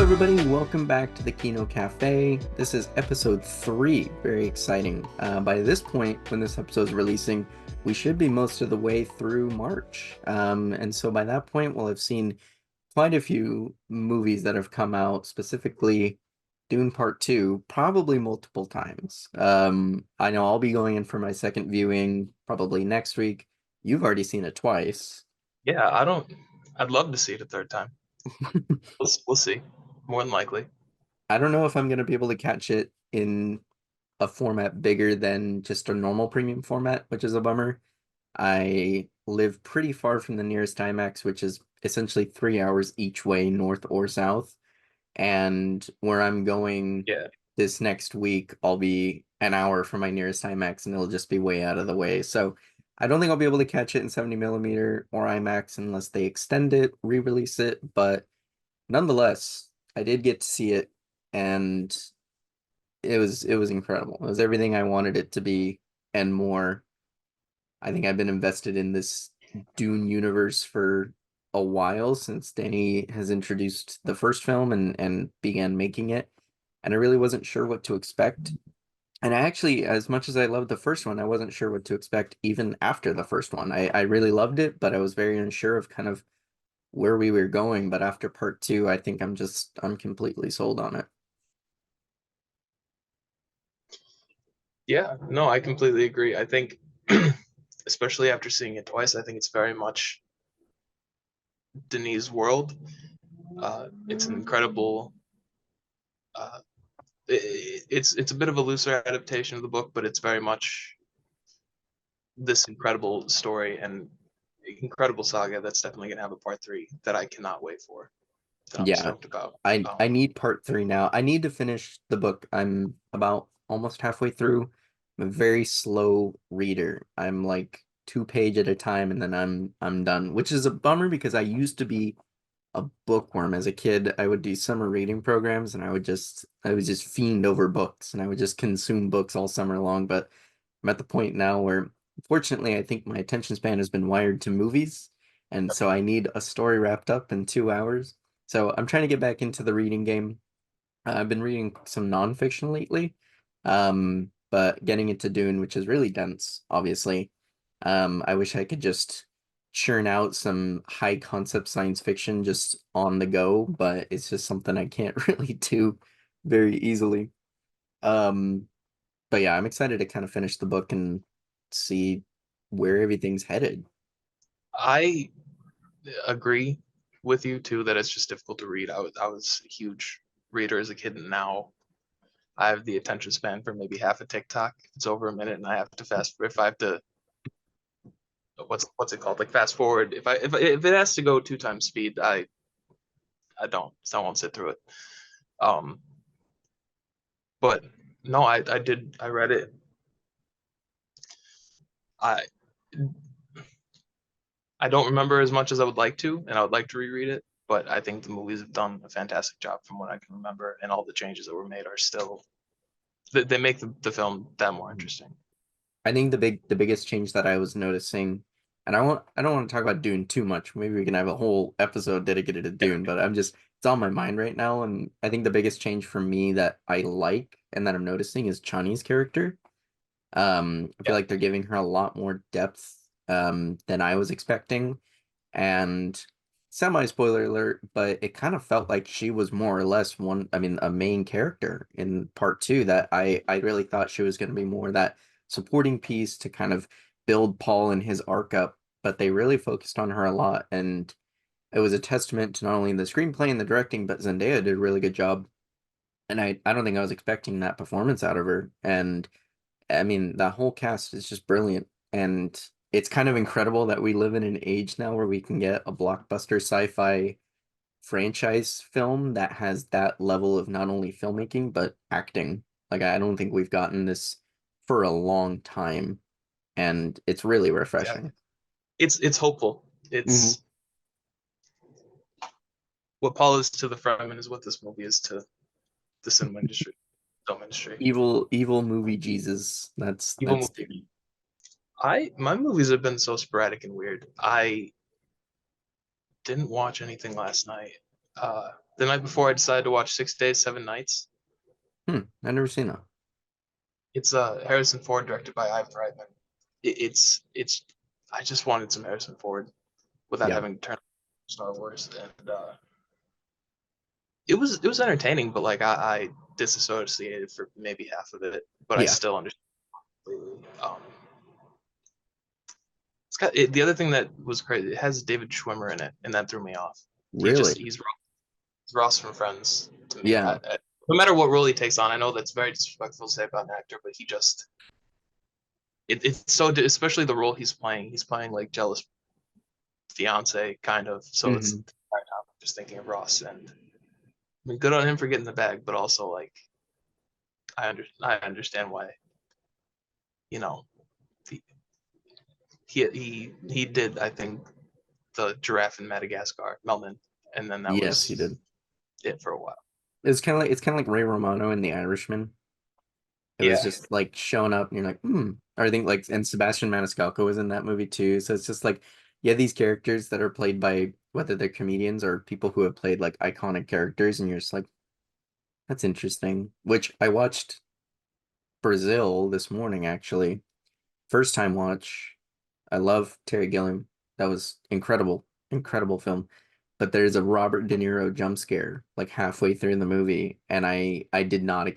everybody. Welcome back to the Kino Cafe. This is episode 3. Very exciting. By this point, when this episode is releasing, we should be most of the way through March. And so by that point, we'll have seen quite a few movies that have come out, specifically Dune Part 2, probably multiple times. I know I'll be going in for my second viewing probably next week. You've already seen it twice. Yeah, I'd love to see it a third time. We'll see. More than likely. I don't know if I'm going to be able to catch it in a format bigger than just a normal premium format, which is a bummer. I live pretty far from the nearest IMAX, which is essentially 3 hours each way, north or south. And where I'm going Yeah. this next week, I'll be an hour from my nearest IMAX and it'll just be way out of the way. So I don't think I'll be able to catch it in 70 millimeter or IMAX unless they extend it, re-release it. But nonetheless, I did get to see it and it was incredible. It was everything I wanted it to be and more. I think I've been invested in this Dune universe for a while since Danny has introduced the first film and began making it. And I really wasn't sure what to expect. And I actually, as much as I loved the first one, I wasn't sure what to expect even after the first one. I really loved it, but I was very unsure of kind of where we were going. But after part two, I think I'm completely sold on it. Yeah, no, I completely agree. I think especially after seeing it twice, I think it's very much Denis' world. It's an incredible it's a bit of a looser adaptation of the book, but it's very much this incredible story and incredible saga that's definitely gonna have a part three that I cannot wait for. That I'm Yeah, stoked about. I need part three now. I need to finish the book. I'm about almost halfway through. I'm a very slow reader. I'm like 2 page at a time and then I'm done, which is a bummer because I used to be a bookworm as a kid. I would do summer reading programs and I would just fiend over books and I would just consume books all summer long. But I'm at the point now where fortunately I think my attention span has been wired to movies. And so I need a story wrapped up in 2 hours. So I'm trying to get back into the reading game. I've been reading some nonfiction lately, but getting into Dune, which is really dense, obviously. I wish I could just churn out some high concept science fiction just on the go, but it's just something I can't really do very easily. Um, but yeah, I'm excited to kind of finish the book and see where everything's headed. I agree with you too that it's just difficult to read. I was a huge reader as a kid, and now I have the attention span for maybe half a TikTok. It's over a minute, and I have to fast. If I have to, what's it called? Like fast forward. If it has to go 2 times speed, I don't. So I won't sit through it. Um, but no, I read it. I I don't remember as much as I would like to, and I would like to reread it. But I think the movies have done a fantastic job from what I can remember, and all the changes that were made are still they make the film that more interesting. I think the biggest change that I was noticing, and I don't want to talk about Dune too much. Maybe we can have a whole episode dedicated to Dune, but it's on my mind right now, and I think the biggest change for me that I like and that I'm noticing is Chani's character. I feel Yeah, like they're giving her a lot more depth than I was expecting, and semi spoiler alert, but it kind of felt like she was more or less a main character in part two that I really thought she was going to be more that supporting piece to kind of build Paul and his arc up, but they really focused on her a lot, and it was a testament to not only the screenplay and the directing, but Zendaya did a really good job. And I don't think I was expecting that performance out of her. And I mean, that whole cast is just brilliant. And it's kind of incredible that we live in an age now where we can get a blockbuster sci-fi franchise film that has that level of not only filmmaking, but acting. Like, I don't think we've gotten this for a long time. And it's really yeah. refreshing. It's hopeful. Mhm. It's what Paul is to the Fremen is what this movie is to the cinema industry, film industry. Evil movie Jesus. Evil That's movie. My movies have been so sporadic and weird. I didn't watch anything last night. The night before, I decided to watch 6 Days, 7 Nights. I've never seen that. It's Harrison Ford, directed by Ivan Reitman. It's. I just wanted some Harrison Ford without Yeah. having to turn Star Wars, and it was entertaining, but like I disassociated for maybe half of it, but I Yeah. still understand completely. It's got the other thing that was crazy. It has David Schwimmer in it, and that threw me off. Really? He's Ross from Friends to me. Yeah. No matter what role he takes on, I know that's very disrespectful to say about an actor, but he just it's so, especially the role he's playing. He's playing like jealous fiance kind of. So it's Hmm. right now I'm just thinking of Ross, and I mean, good on him for getting the bag, but also like I understand why, you know, he he did, I think, the giraffe in Madagascar, Melman, and then that Yes, he was did. it for a while. It's kind of like Ray Romano in The Irishman. It was Yeah, just like showing up and you're like, hmm. Or I think like and Sebastian Maniscalco was in that movie too. So it's just like yeah, these characters that are played by whether they're comedians or people who have played like iconic characters, and you're just like, that's interesting. Which I watched Brazil this morning actually. First time watch. I love Terry Gilliam. That was incredible, incredible film. But there's a Robert De Niro jump scare like halfway through the movie, and I did not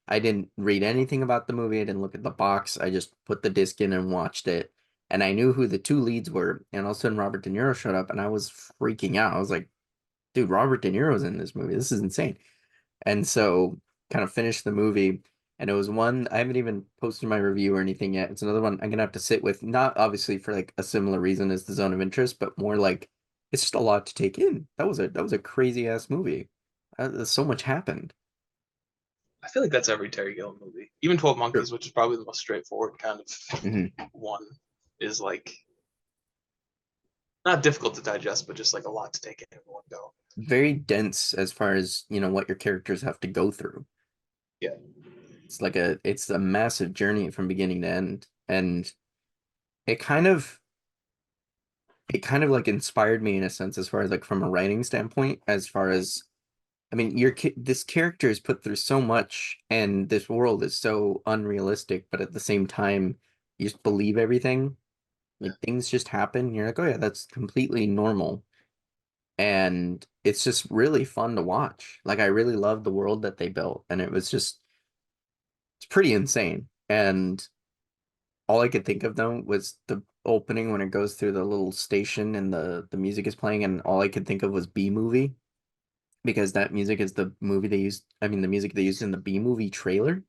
I didn't read anything about the movie. I didn't look at the box. I just put the disc in and watched it, and I knew who the two leads were. And all of a sudden, Robert De Niro showed up, and I was freaking out. I was like, "Dude, Robert De Niro's in this movie. This is insane." And so kind of finished the movie. And it was one I haven't even posted my review or anything yet. It's another one I'm gonna have to sit with, not obviously for like a similar reason as the Zone of Interest, but more like it's just a lot to take in. That was a crazy ass movie. So much happened. I feel like that's every Terry Gilliam movie. Even 12 Sure. Monkeys, which is probably the most straightforward kind of Hmm. one, is like not difficult to digest, but just like a lot to take in one go. Very dense as far as, what your characters have to go through. Yeah. It's a massive journey from beginning to end. And it kind of it kind of like inspired me in a sense as far as like from a writing standpoint, as far as I mean, this character is put through so much, and this world is so unrealistic, but at the same time, you just believe everything. Yeah. Like things just happen. You're like, oh yeah, that's completely normal, and it's just really fun to watch. Like I really loved the world that they built, and it's pretty insane. And all I could think of though was the opening when it goes through the little station and the music is playing, and all I could think of was B movie because that music is the movie they used. I mean, the music they used in the B movie trailer,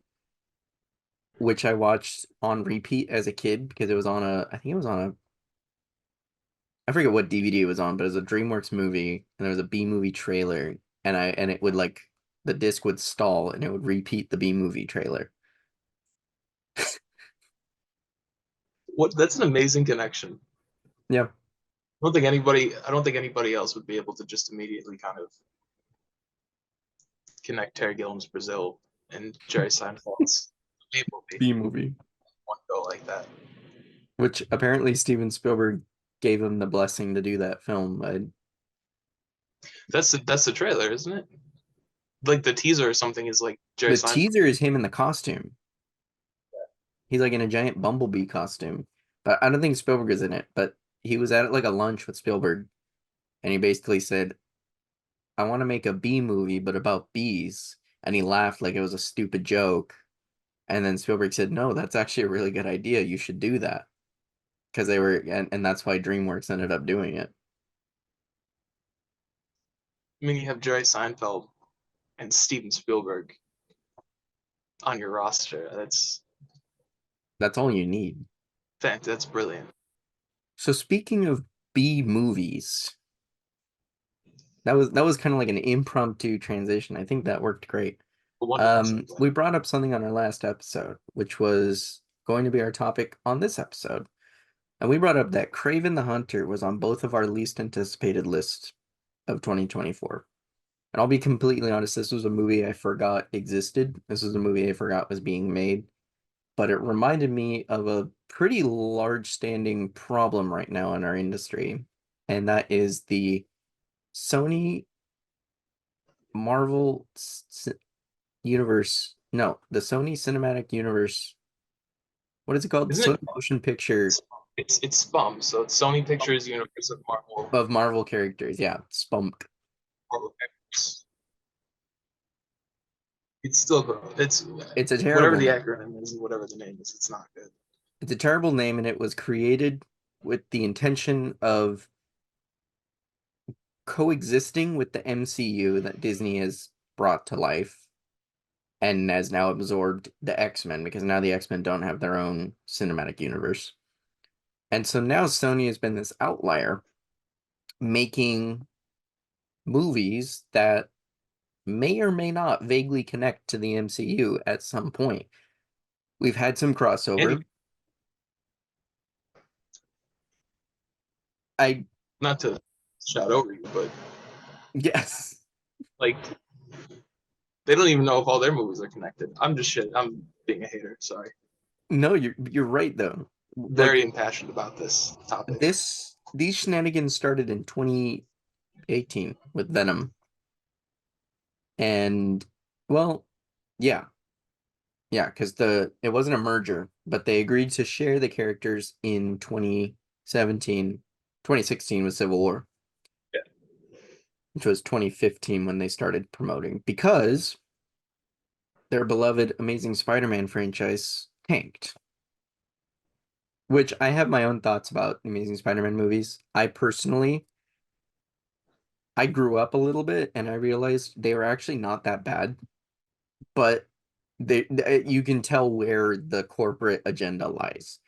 which I watched on repeat as a kid because it was on a, I think it was on a, I forget what DVD it was on, but it was a DreamWorks movie and there was a B movie trailer, and it would like the disc would stall and it would repeat the B movie trailer. What That's an amazing connection. Yeah, I don't think anybody else would be able to just immediately kind of connect Terry Gilliam's Brazil and Jerry Seinfeld's movie B movie, one go like that. which apparently Steven Spielberg gave him the blessing to do that film. That's the trailer, isn't it? Like the teaser or something is like Jerry The Seinfeld. teaser is him in the costume. He's like in a giant bumblebee costume, but I don't think Spielberg is in it. But he was at like a lunch with Spielberg, and he basically said, I want to make a bee movie, but about bees. And he laughed like it was a stupid joke. And then Spielberg said, no, that's actually a really good idea. You should do that. Because and that's why DreamWorks ended up doing it. I mean, you have Jerry Seinfeld and Steven Spielberg on your roster. That's all you need. That's brilliant. So speaking of B movies, that was kind of like an impromptu transition. I think that worked great. A wonderful segue. We brought up something on our last episode, which was going to be our topic on this episode. And we brought up that Craven the Hunter was on both of our least anticipated lists of 2024. And I'll be completely honest, this was a movie I forgot existed. This was a movie I forgot was being made. But it reminded me of a pretty large standing problem right now in our industry. And that is the Sony. Marvel Universe. No, the Sony Cinematic Universe. What is it called? Isn't Sony it? Motion Picture It's SPUM, so it's Sony Pictures Universe of of Marvel characters. Yeah, Spunk. Marvel Pictures. It's still it's It's a whatever terrible the name. acronym is, whatever the name is, it's not good. It's a terrible name, and it was created with the intention of coexisting with the MCU that Disney has brought to life and has now absorbed the X-Men because now the X-Men don't have their own cinematic universe. And so now Sony has been this outlier making movies that may or may not vaguely connect to the MCU at some point. We've had some And crossover. I not to shout over you, but Yes. like they don't even know if all their movies are connected. I'm just shit. I'm being a hater. Sorry. No, you're right though. Very Like impassioned about this topic. these shenanigans started in 2018 with Venom. And well, yeah. Yeah, because the it wasn't a merger, but they agreed to share the characters in 2017, 2016 with Civil War, Yeah. which was 2015 when they started promoting because their beloved Amazing Spider-Man franchise tanked. Which I have my own thoughts about Amazing Spider-Man movies. I grew up a little bit and I realized they were actually not that bad, but you can tell where the corporate agenda lies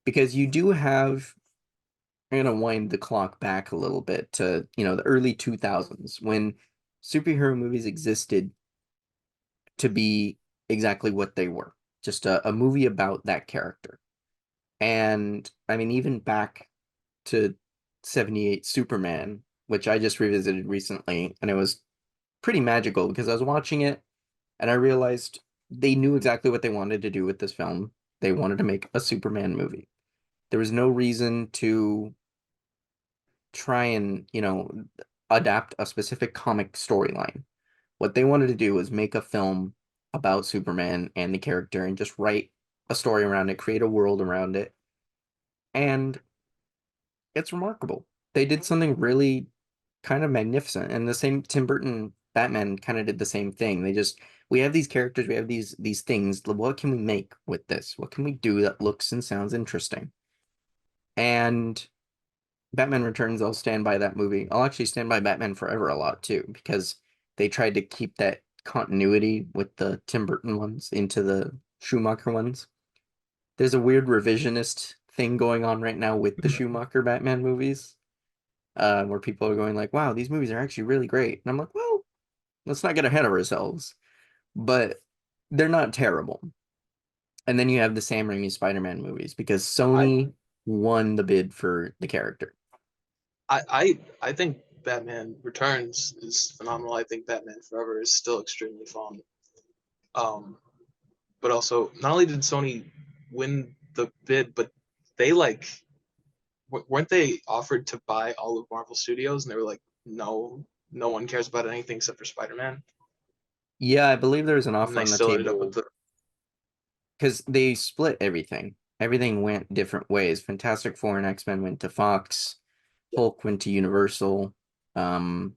because you do have. I'm gonna wind the clock back a little bit to the early 2000s when superhero movies existed to be exactly what they were, just a movie about that character. And I mean, even back to 78 Superman, which I just revisited recently, and it was pretty magical because I was watching it and I realized they knew exactly what they wanted to do with this film. They wanted to make a Superman movie. There was no reason to try and, adapt a specific comic storyline. What they wanted to do was make a film about Superman and the character and just write a story around it, create a world around it. And it's remarkable. They did something really kind of magnificent. And the same Tim Burton Batman kind of did the same thing. We have these characters, we have these things. What can we make with this? What can we do that looks and sounds interesting? And Batman Returns, I'll stand by that movie. I'll actually stand by Batman Forever a lot too, because they tried to keep that continuity with the Tim Burton ones into the Schumacher ones. There's a weird revisionist thing going on right now with the Schumacher Batman movies, where people are going like, "Wow, these movies are actually really great," and I'm like, "Well, let's not get ahead of ourselves." But they're not terrible. And then you have the Sam Raimi Spider-Man movies because I Sony won the bid for the character. I think Batman Returns is phenomenal. I think Batman Forever is still extremely fun. Um, but also, not only did Sony win the bid, but they weren't they offered to buy all of Marvel Studios, and they were like, no, no one cares about anything except for Spider Man, Yeah, I believe there was an and offer they on the still ended up with table the because they split everything. Everything went different ways. Fantastic Four and X-Men went to Fox. Hulk went to Universal. Um,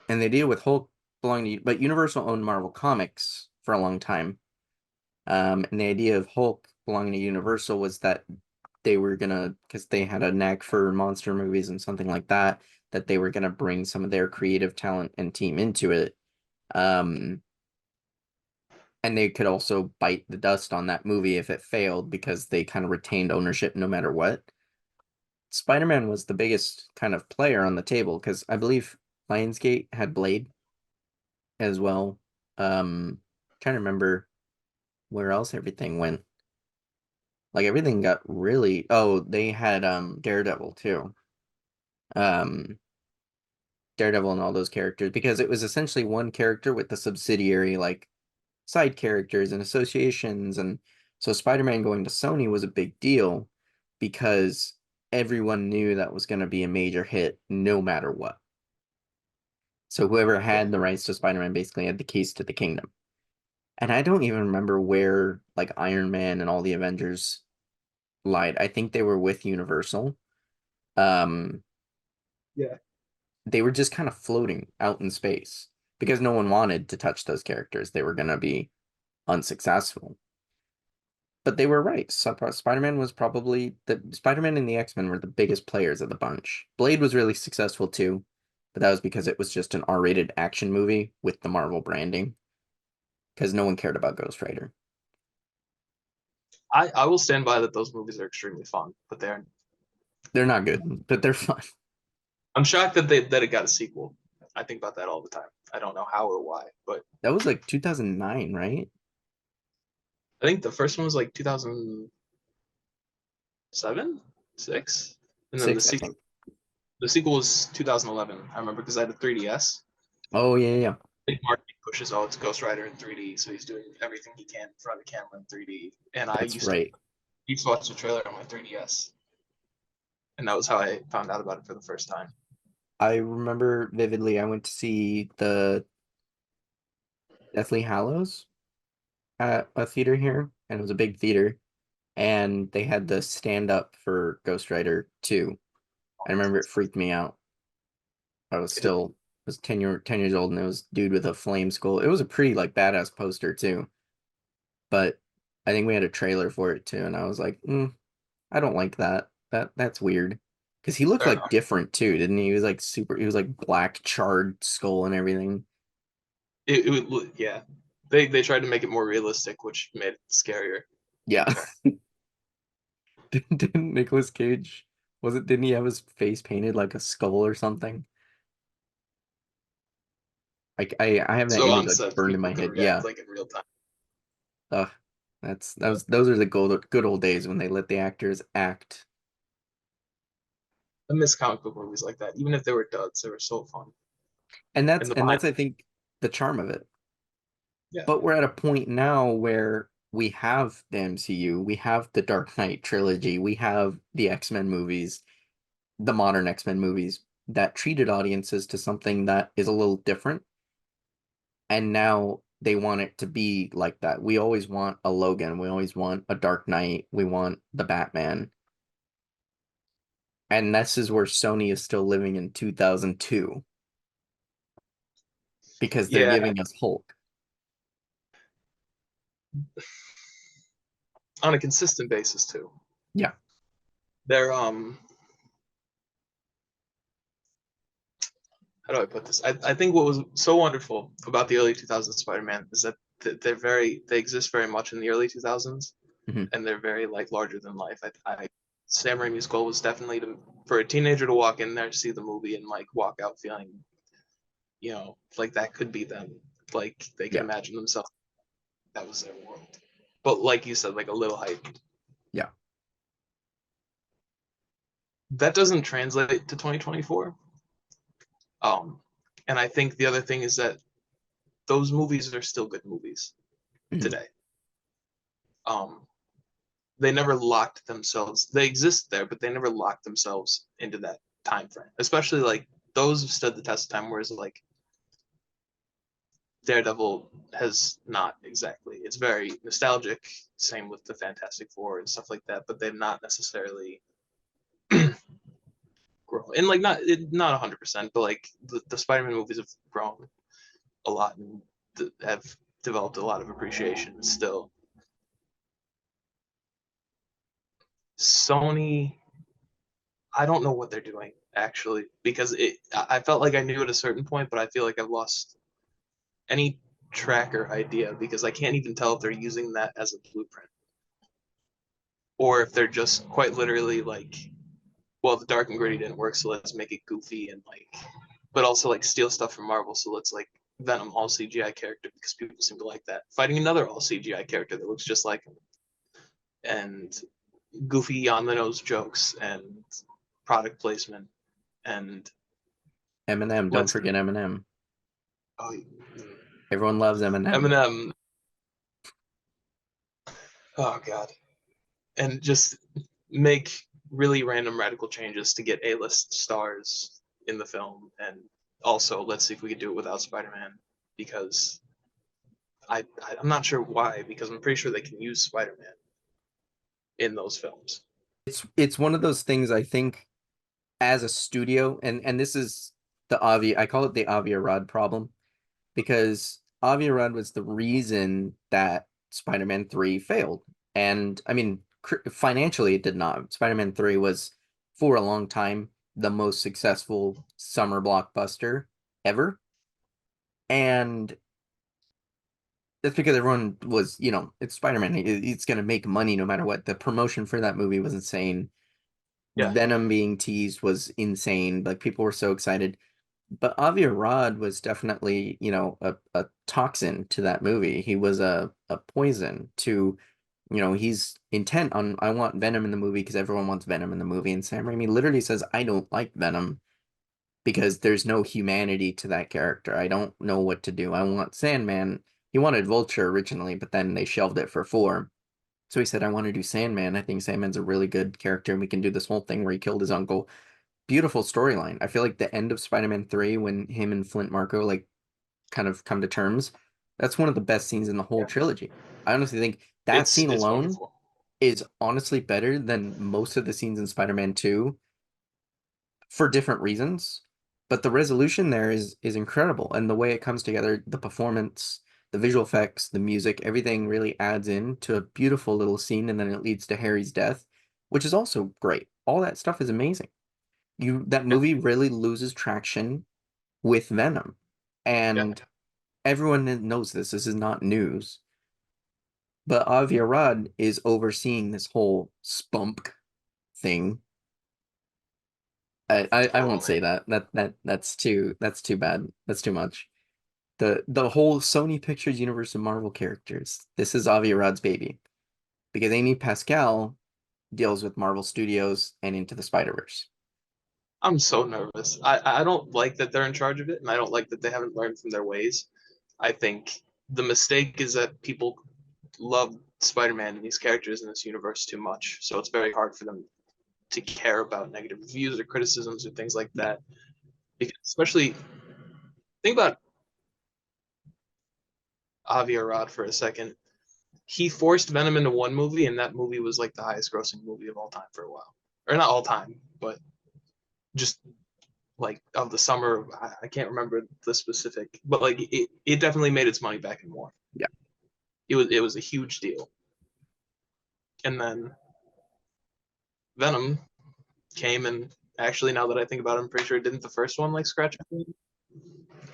and the idea with Hulk belonging to, but Universal owned Marvel Comics for a long time. And the idea of Hulk belonging to Universal was that they were gonna, because they had a knack for monster movies and something like that, that they were gonna bring some of their creative talent and team into it. Um, and they could also bite the dust on that movie if it failed because they kind of retained ownership no matter what. Spider-Man was the biggest kind of player on the table because I believe Lionsgate had Blade as well. Trying to remember where else everything went. Like everything got really they had Daredevil too. Um Daredevil and all those characters because it was essentially one character with the subsidiary like side characters and associations. And so Spider-Man going to Sony was a big deal because everyone knew that was going to be a major hit no matter what. So whoever Okay. had the rights to Spider-Man basically had the keys to the kingdom. And I don't even remember where like Iron Man and all the Avengers lied. I think they were with Universal. Um, Yeah. they were just kind of floating out in space because no one wanted to touch those characters. They were going to be unsuccessful. But they were right. Spider-Man was probably the Spider-Man and the X-Men were the biggest players of the bunch. Blade was really successful too, but that was because it was just an R-rated action movie with the Marvel branding because no one cared about Ghost Rider. I will stand by that those movies are extremely fun, but they're They're not good, but they're fun. I'm shocked that it got a sequel. I think about that all the time. I don't know how or why, but That was like 2009, right? I think the first one was like 2007, 6, and then the 6, I sequel think. the sequel was 2011. I remember because I had a 3DS. Oh yeah, yeah, yeah. I think marketing pushes, oh, it's Ghost Rider in 3D, so he's doing everything he can in front of the camera in 3D. And I That's used to right. used to watch the trailer on my 3DS, and that was how I found out about it for the first time. I remember vividly. I went to see the Deathly Hallows at a theater here, and it was a big theater, and they had the stand up for Ghost Rider 2. I remember it freaked me out. I was It, still was 10 years old and it was dude with a flame skull. It was a pretty like badass poster too. But I think we had a trailer for it too, and I was like, I don't like that. That's weird. Because he looked fair like enough. different too, didn't he? He was like super, he was like black charred skull and everything. Yeah. They tried to make it more realistic, which made it scarier Yeah. in turn. Didn't Nicolas Cage didn't he have his face painted like a skull or something? I have that So image on like set, burned in people my could head. react Yeah. like in real time. Ugh. Those are the good old days when they let the actors act. I miss comic book movies like that. Even if they were duds, they were so fun. And that's And the and behind, that's I think the charm of it. yeah, But we're at a point now where we have the MCU, we have the Dark Knight trilogy, we have the X-Men movies, the modern X-Men movies that treated audiences to something that is a little different. And now they want it to be like that. We always want a Logan, we always want a Dark Knight, we want the Batman. And this is where Sony is still living in 2002 because they're yeah, giving us Hulk. on a consistent basis too. Yeah. They're how do I put this? I think what was so wonderful about the early 2000s Spider-Man is that they exist very much in the early 2000s, Mhm. and they're very like larger than life. Sam Raimi's goal was definitely for a teenager to walk in there, see the movie, and like walk out feeling, like that could be them, like they could Yeah. imagine themselves that was their world. But like you said, like a little heightened. Yeah. That doesn't translate to 2024. Um, and I think the other thing is that those movies are still good movies Mhm. today. Um, they never locked themselves. They exist there, but they never locked themselves into that time frame. Especially like those have stood the test of time. Whereas like Daredevil has not exactly. It's very nostalgic. Same with the Fantastic Four and stuff like that. But they've not necessarily grown. And like not 100%, but like the Spider-Man movies have grown a lot and have developed a lot of appreciation still. Sony, I don't know what they're doing actually because I felt like I knew at a certain point, but I feel like I've lost any tracker idea because I can't even tell if they're using that as a blueprint or if they're just quite literally like, well, the dark and gritty didn't work, so let's make it goofy and like, but also like steal stuff from Marvel, so let's like Venom all CGI character because people seem to like that. Fighting another all CGI character that looks just like him and goofy on the nose jokes and product placement and Eminem, don't let's forget Eminem. oh, Everyone loves Eminem. Eminem. Oh god, and just make really random radical changes to get A-list stars in the film and Also, let's see if we could do it without Spider-Man because I'm not sure why, because I'm pretty sure they can use Spider-Man in those films. It's one of those things I think as a studio, and this is I call it the Avi Arad problem because Avi Arad was the reason that Spider-Man 3 failed. And I mean, financially it did not. Spider-Man 3 was for a long time the most successful summer blockbuster ever. And that's because everyone was, it's Spider-Man. It's going to make money no matter what. The promotion for that movie was insane. Yeah, Venom being teased was insane. Like people were so excited. But Avi Arad was definitely, a toxin to that movie. He was a poison to, he's intent on I want Venom in the movie because everyone wants Venom in the movie. And Sam Raimi literally says, I don't like Venom because there's no humanity to that character. I don't know what to do. I want Sandman. He wanted Vulture originally, but then they shelved it for four. So he said, I want to do Sandman. I think Sandman's a really good character, and we can do this whole thing where he killed his uncle. Beautiful storyline. I feel like the end of Spider-Man 3, when him and Flint Marko like kind of come to terms, that's one of the best scenes in the whole yeah, trilogy. I honestly think that scene it's alone wonderful. is honestly better than most of the scenes in Spider-Man 2 for different reasons. But the resolution there is incredible. And the way it comes together, the performance, the visual effects, the music, everything really adds in to a beautiful little scene, and then it leads to Harry's death, which is also great. All that stuff is amazing. That Yeah, movie really loses traction with Venom. yeah. And everyone knows this. This is not news. But Avi Arad is overseeing this whole spunk thing. I won't Totally. say that. That's too bad. That's too much. The whole Sony Pictures universe of Marvel characters. This is Avi Arad's baby. Because Amy Pascal deals with Marvel Studios and Into the Spider-Verse. I'm so nervous. I don't like that they're in charge of it, and I don't like that they haven't learned from their ways. I think the mistake is that people love Spider-Man and these characters in this universe too much, so it's very hard for them to care about negative reviews or criticisms or things like Yeah. that. Because especially think about Avi Arad for a second. He forced Venom into one movie, and that movie was like the highest grossing movie of all time for a while, or not all time, but just like of the summer. I can't remember the specific, but like it definitely made its money back and more. Yeah. It was a huge deal. And then Venom came and actually now that I think about it, I'm pretty sure didn't the first one like scratch.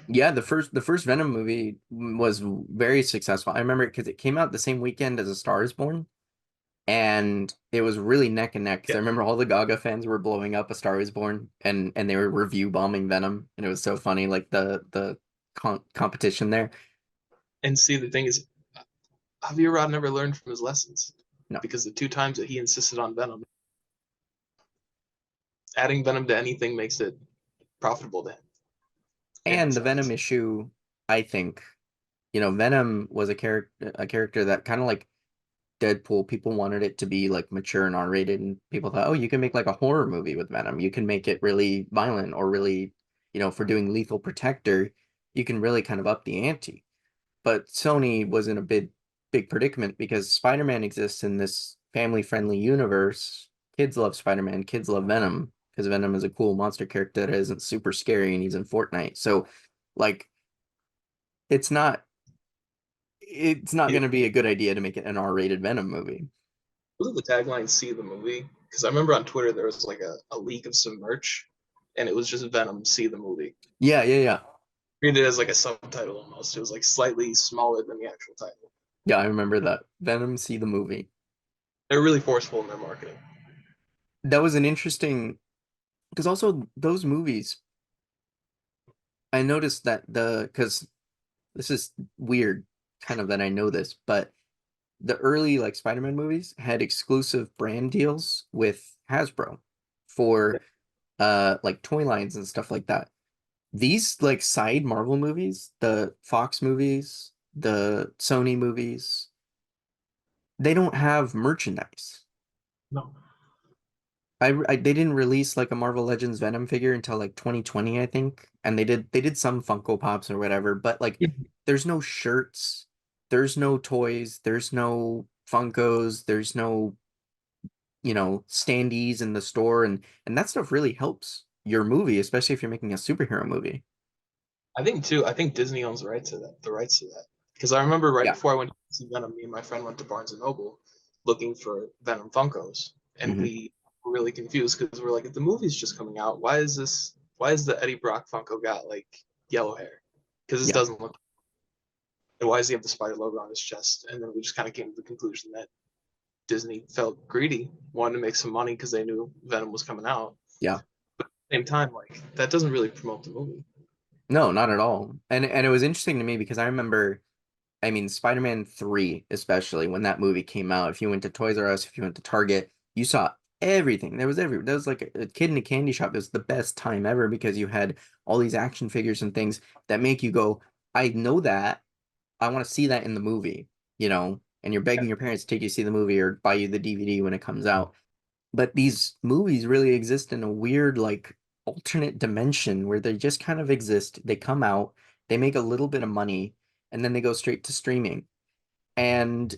Yeah, the first Venom movie was very successful. I remember it because it came out the same weekend as A Star is Born, and it was really neck and neck. Because I Yeah, remember all the Gaga fans were blowing up A Star is Born, and they were review bombing Venom, and it was so funny, like the competition there. and see the thing is, Javier Rod never learned from his lessons No, because the two times that he insisted on Venom, adding Venom to anything makes it profitable to him in and his the Venom eyes. issue, I think, Venom was a character that kind of like Deadpool, people wanted it to be like mature and R-rated, and people thought, oh, you can make like a horror movie with Venom. You can make it really violent or really, for doing Lethal Protector, you can really kind of up the ante. But Sony was in a big predicament because Spider-Man exists in this family-friendly universe. Kids love Spider-Man, kids love Venom because Venom is a cool monster character that isn't super scary and he's in Fortnite. So, like, it's not it's not going It, to be a good idea to make it an R-rated Venom movie. wasn't the tagline "See the movie"? Because I remember on Twitter there was like a leak of some merch, and it was just Venom "See the movie." Yeah, yeah, yeah. Read it as like a subtitle almost. It was like slightly smaller than the actual title. Yeah, I remember that. Venom, see the movie. They're really forceful in their marketing. That was an interesting because also those movies, I noticed that because this is weird, kind of that I know this, but the early like Spider-Man movies had exclusive brand deals with Hasbro for like toy lines and stuff like that. These like side Marvel movies, the Fox movies, the Sony movies, they don't have merchandise. No. they didn't release like a Marvel Legends Venom figure until like 2020, I think. And they did some Funko Pops or whatever, but like Mhm. there's no shirts, there's no toys, there's no Funkos, there's no, standees in the store, and that stuff really helps your movie, especially if you're making a superhero movie. I think too. I think Disney owns the rights to that. The rights to that. Because I remember right Yeah. before I went to see Venom, me and my friend went to Barnes and Noble looking for Venom Funkos, and Hmm. we were really confused because we're like, if the movie's just coming out, why is this? Why is the Eddie Brock Funko got like yellow hair? Because this Yeah. doesn't look. And why does he have the spider logo on his chest? And then we just kind of came to the conclusion that Disney felt greedy, wanted to make some money because they knew Venom was coming out. Yeah. But at the same time, like that doesn't really promote the movie. No, not at all. And it was interesting to me because I remember, I mean, Spider-Man 3, especially when that movie came out, if you went to Toys R Us, if you went to Target, you saw everything. There was like a kid in a candy shop. It was the best time ever because you had all these action figures and things that make you go, I know that. I want to see that in the movie, and you're begging your parents to take you to see the movie or buy you the DVD when it comes out. But these movies really exist in a weird, like, alternate dimension where they just kind of exist. They come out, they make a little bit of money, and then they go straight to streaming. And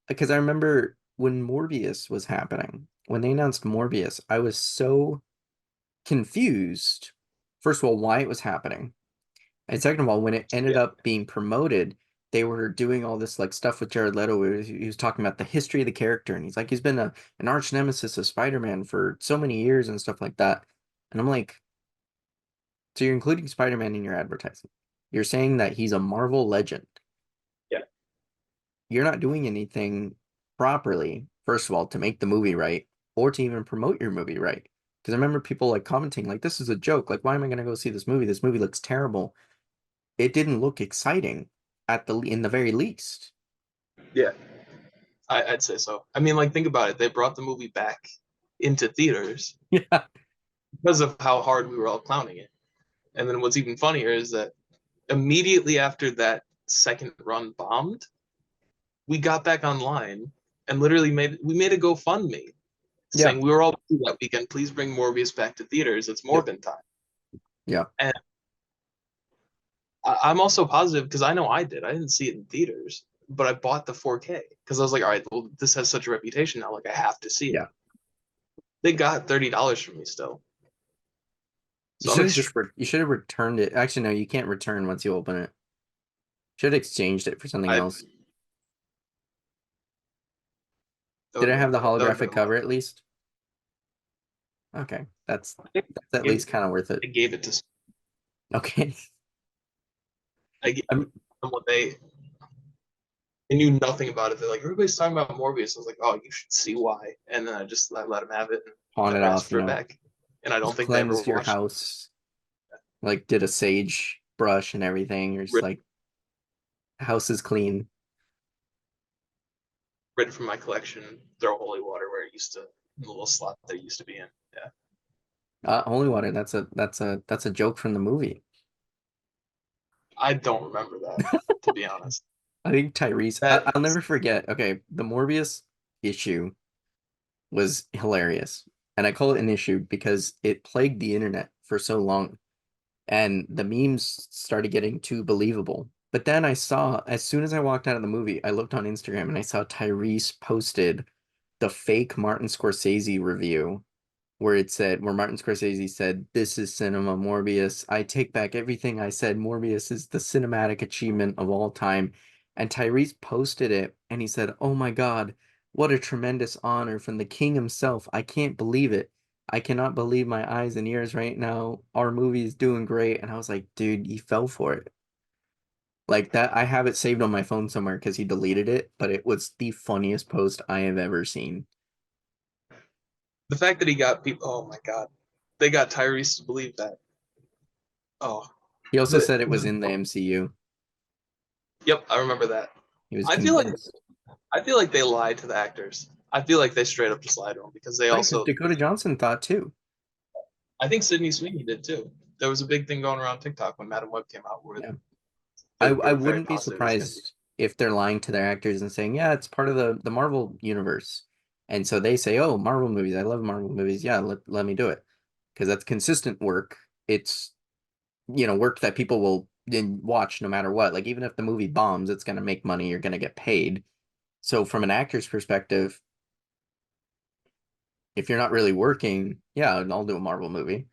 because I remember when Morbius was happening, when they announced Morbius, I was so confused. First of all, why it was happening. And second of all, when it ended Yeah, up being promoted, they were doing all this like stuff with Jared Leto. Where he was talking about the history of the character, and he's like, he's been an arch nemesis of Spider-Man for so many years and stuff like that. And I'm like, so you're including Spider-Man in your advertising. You're saying that he's a Marvel legend. yeah. You're not doing anything properly, first of all, to make the movie right, or to even promote your movie right. Because I remember people like commenting, like, this is a joke. Like, why am I going to go see this movie? This movie looks terrible. It didn't look exciting in the very least. Yeah. I'd say so. I mean, like, think about it. They brought the movie back into theaters Yeah. because of how hard we were all clowning it. And then what's even funnier is that immediately after that second run bombed, we got back online and literally made a GoFundMe Yeah. saying we were all busy that weekend. Please bring Morbius back to theaters. It's Yep. Morbin time. Yeah. And I'm also positive because I know I did. I didn't see it in theaters, but I bought the 4K because I was like, all right, well, this has such a reputation now. Like, I have to see it. Yeah. They got $30 from me still. You So I'm should have just extremely. you should have returned it. Actually, no, you can't return once you open it. Should have exchanged it for something I else. that Did would it have have been the that would have been holographic a lot. cover at least? Okay. That's I think that's at I least kind of worth it. gave it to. Okay. I gave I'm them what they knew nothing about it. They're like, everybody's talking about Morbius. I was like, oh, you should see why. And then I let them have it and pawn it never asked off, for it back. And I don't just think they ever cleansed your watched house, like did a sage brush and everything. You're just it. like, house is clean. Written from my collection, throw holy water where it used to, the little slot that it used to be in. Yeah. Holy water, that's a joke from the movie. I don't remember that, to be honest. I think Tyrese, That I'll never forget. Okay, the Morbius issue was hilarious. And I call it an issue because it plagued the internet for so long. And the memes started getting too believable. But then I saw, as soon as I walked out of the movie, I looked on Instagram and I saw Tyrese posted the fake Martin Scorsese review where Martin Scorsese said, "This is cinema, Morbius. I take back everything I said. Morbius is the cinematic achievement of all time." And Tyrese posted it and he said, "Oh my God, what a tremendous honor from the king himself. I can't believe it. I cannot believe my eyes and ears right now. Our movie is doing great." And I was like, dude, he fell for it. Like that, I have it saved on my phone somewhere because he deleted it, but it was the funniest post I have ever seen. the fact that he got people. Oh my god, they got Tyrese to believe that. Oh, He also the said it was in the MCU. yep, I remember that. He was I feel like convinced. I feel like they lied to the actors. I feel like they straight up just lied to them because they Right, because also. Dakota Johnson thought too. I think Sydney Sweeney did too. There was a big thing going around TikTok when Madam Web came out where Yeah. they I were very wouldn't be positive it was going to be. surprised if they're lying to their actors and saying, yeah, it's part of the Marvel universe. And so they say, "Oh, Marvel movies. I love Marvel movies. Yeah, let me do it." Because that's consistent work. It's, work that people will then watch no matter what. Like even if the movie bombs, it's going to make money, you're going to get paid. So from an actor's perspective, if you're not really working, yeah, I'll do a Marvel movie.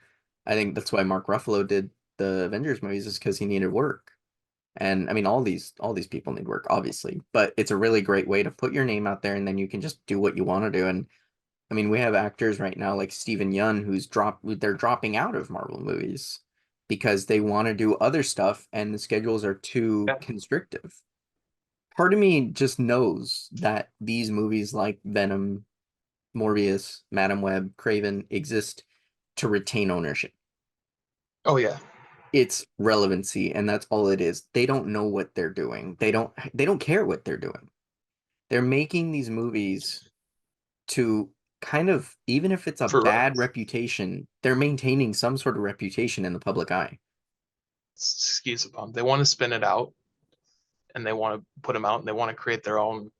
I think that's why Mark Ruffalo did the Avengers movies, is because he needed work. And I mean, all these people need work, obviously, but it's a really great way to put your name out there, and then you can just do what you want to do. And I mean, we have actors right now like Steven Yeun they're dropping out of Marvel movies because they want to do other stuff, and the schedules are too Yeah. constrictive. Part of me just knows that these movies like Venom, Morbius, Madam Web, Craven exist to retain ownership. Oh yeah. It's relevancy, and that's all it is. They don't know what they're doing. They don't care what they're doing. They're making these movies to kind of, even if it's a For bad rights. reputation, they're maintaining some sort of reputation in the public eye. Excuse upon. They want to spin it out and they want to put them out and they want to create their own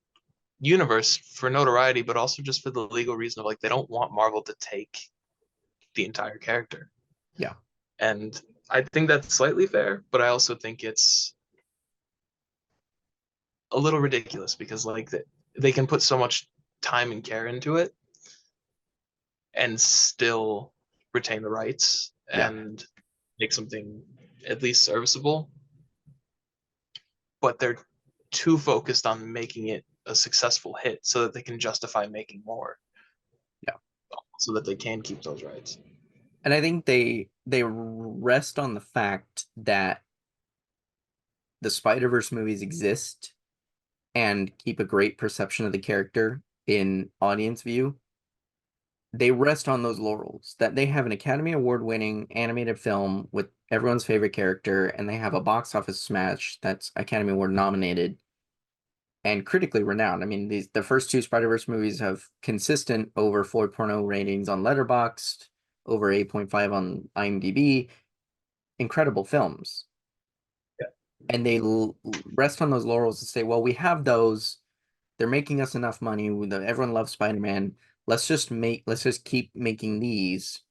universe for notoriety, but also just for the legal reason of like they don't want Marvel to take the entire character. Yeah. And I think that's slightly fair, but I also think it's a little ridiculous because like they can put so much time and care into it and still retain the rights Yeah. and make something at least serviceable, but they're too focused on making it a successful hit so that they can justify making more Yeah. so that they can keep those rights. And I think they rest on the fact that the Spider-Verse movies exist and keep a great perception of the character in audience view. They rest on those laurels that they have an Academy Award winning animated film with everyone's favorite character, and they have a box office smash that's Academy Award nominated and critically renowned. I mean, the first two Spider-Verse movies have consistent over 4.0 ratings on Letterboxd, over 8.5 on IMDb. Incredible films. Yeah. And they rest on those laurels and say, well, we have those. They're making us enough money. Everyone loves Spider-Man. Let's just keep making these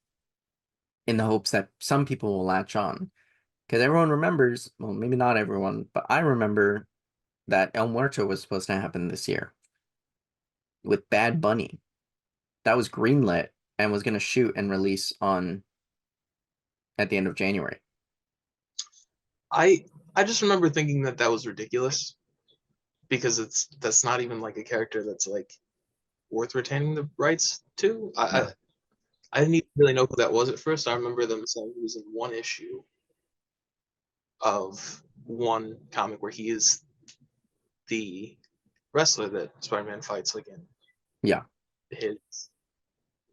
in the hopes that some people will latch on. Because everyone remembers, well, maybe not everyone, but I remember that El Muerto was supposed to happen this year with Bad Bunny. That was greenlit and was going to shoot and release on at the end of January. I I just remember thinking that that was ridiculous because that's not even like a character that's like worth retaining the rights to. No. I didn't even really know who that was at first. I remember them saying he was in one issue of one comic where he is the wrestler that Spider-Man fights like in Yeah. his.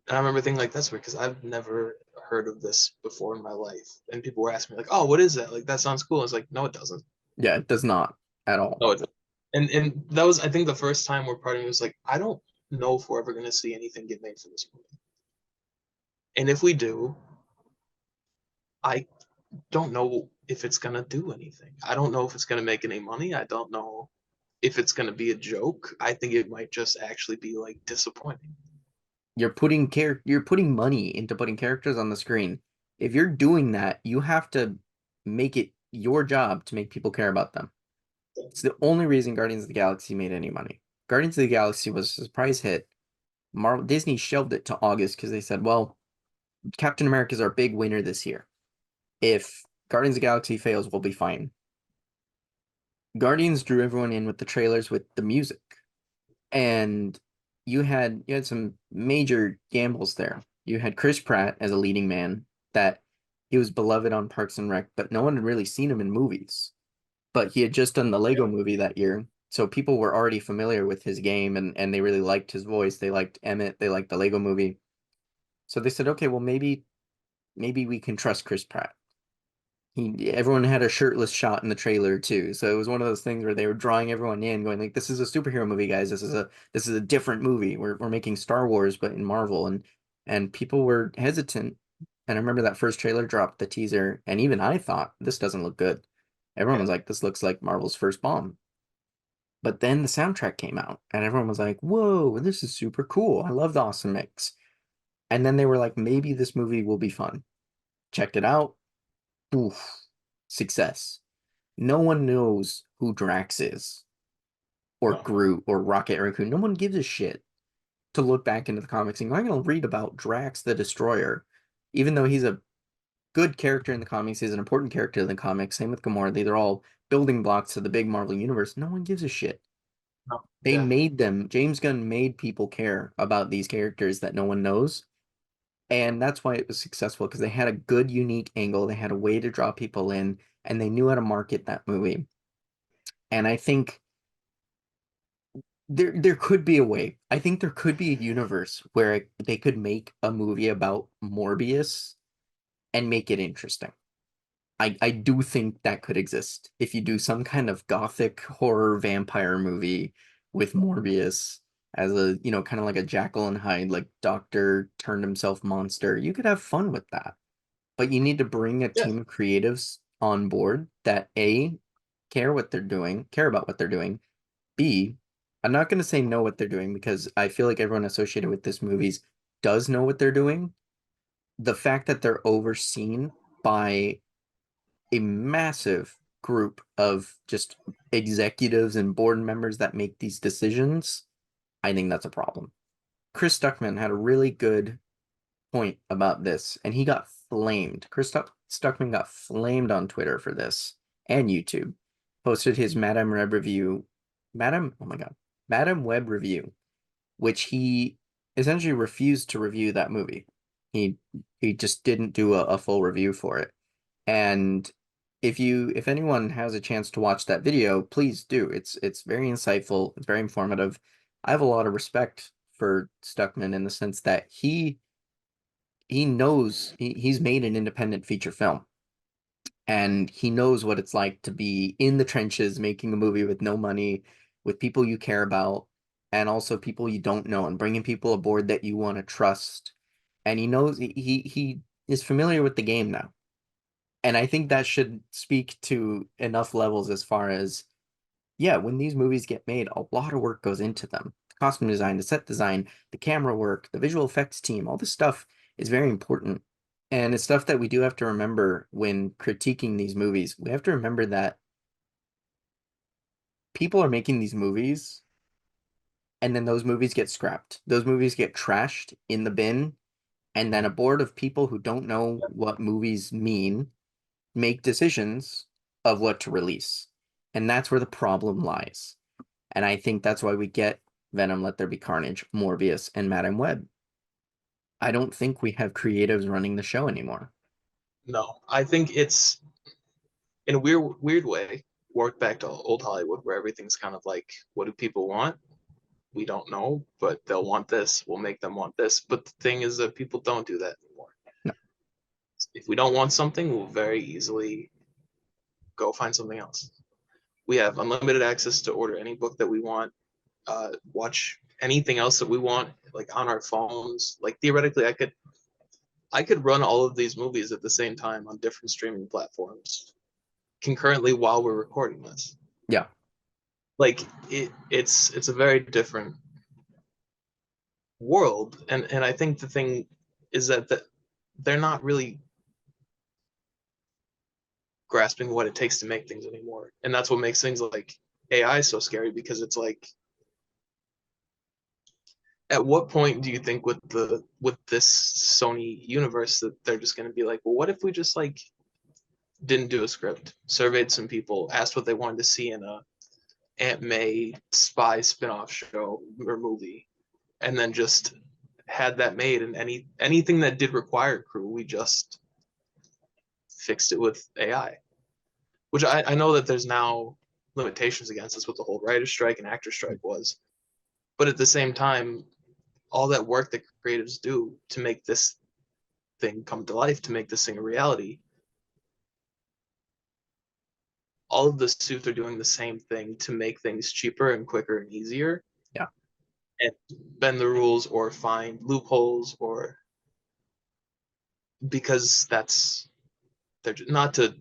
And I remember thinking like that's weird because I've never heard of this before in my life. And people were asking me like, "Oh, what is that? Like that sounds cool." I was like, "No, it doesn't. Yeah, it does not at all. No, it doesn't." And that was I think the first time where part of me was like, I don't know if we're ever gonna see anything get made for this movie. And if we do, I don't know if it's gonna do anything. I don't know if it's gonna make any money. I don't know if it's gonna be a joke. I think it might just actually be like disappointing. You're putting money into putting characters on the screen. If you're doing that, you have to make it your job to make people care about them. It's the only reason Guardians of the Galaxy made any money. Guardians of the Galaxy was a surprise hit. Marvel Disney shelved it to August because they said, well, Captain America is our big winner this year. If Guardians of the Galaxy fails, we'll be fine. Guardians drew everyone in with the trailers with the music. And you had some major gambles there. You had Chris Pratt as a leading man, that he was beloved on Parks and Rec, but no one had really seen him in movies. But he had just done the Lego movie that year, so people were already familiar with his game, and they really liked his voice. They liked Emmett, they liked the Lego movie. So they said, okay, well maybe we can trust Chris Pratt. Everyone had a shirtless shot in the trailer too. So it was one of those things where they were drawing everyone in, going like, this is a superhero movie, guys. This is a different movie. We're making Star Wars, but in Marvel. And people were hesitant. And I remember that first trailer dropped, the teaser, and even I thought, this doesn't look good. Everyone Yeah. was like, this looks like Marvel's first bomb. But then the soundtrack came out, and everyone was like, "Whoa, this is super cool! I love the awesome mix." And then they were like, "Maybe this movie will be fun." Checked it out. Oof, success. No one knows who Drax is, or No. Groot, or Rocket Raccoon. No one gives a shit to look back into the comics and go, I'm going to read about Drax the Destroyer, even though he's a good character in the comics, he's an important character in the comics. Same with Gamora. These are all building blocks to the big Marvel universe. No one gives a shit. No. They Yeah. made them. James Gunn made people care about these characters that no one knows. And that's why it was successful because they had a good, unique angle. They had a way to draw people in, and they knew how to market that movie. And I think there could be a way. I think there could be a universe where they could make a movie about Morbius and make it interesting. I do think that could exist. If you do some kind of gothic horror vampire movie with Morbius as a, kind of like a Jekyll and Hyde, like doctor turned himself monster, you could have fun with that. But you need to bring a Yeah. team of creatives on board that A, care about what they're doing. B, I'm not going to say know what they're doing because I feel like everyone associated with this movies does know what they're doing. The fact that they're overseen by a massive group of just executives and board members that make these decisions, I think that's a problem. Chris Stuckman had a really good point about this, and he got flamed. Stuckman got flamed on Twitter for this and YouTube. Posted his oh my God, Madam Web review, which he essentially refused to review that movie. He he just didn't do a full review for it. And if anyone has a chance to watch that video, please do. It's very insightful, it's very informative. I have a lot of respect for Stuckman in the sense that he knows he's made an independent feature film and he knows what it's like to be in the trenches making a movie with no money, with people you care about, and also people you don't know, and bringing people aboard that you want to trust. And he knows he is familiar with the game now. And I think that should speak to enough levels as far as, yeah, when these movies get made, a lot of work goes into them. The costume design, the set design, the camera work, the visual effects team, all this stuff is very important. And it's stuff that we do have to remember when critiquing these movies. We have to remember that people are making these movies and then those movies get scrapped. Those movies get trashed in the bin, and then a board of people who don't know what movies mean make decisions of what to release. And that's where the problem lies. And I think that's why we get Venom, Let There Be Carnage, Morbius, and Madame Web. I don't think we have creatives running the show anymore. No. I think it's in a weird way worked back to old Hollywood where everything's kind of like, what do people want? We don't know, but they'll want this. We'll make them want this. But the thing is that people don't do that anymore. No, If we don't want something, we'll very easily go find something else. We have unlimited access to order any book that we want, watch anything else that we want, like on our phones. Like theoretically, I could run all of these movies at the same time on different streaming platforms concurrently while we're recording this. yeah, Like it's a very different world, and I think the thing is that they're not really grasping what it takes to make things anymore, and that's what makes things like AI so scary because it's like, at what point do you think with this Sony universe that they're just going to be like, well, what if we just like didn't do a script, surveyed some people, asked what they wanted to see in a Aunt May spy spin-off show or movie, and then just had that made, and anything that did require crew, we just fixed it with AI. Which I know that there's now limitations against us with the whole writer strike and actor strike was, but at the same time, all that work that creatives do to make this thing come to life, to make this thing a reality, all of the suits are doing the same thing to make things cheaper and quicker and easier yeah. and bend the rules or find loopholes or because that's they're not to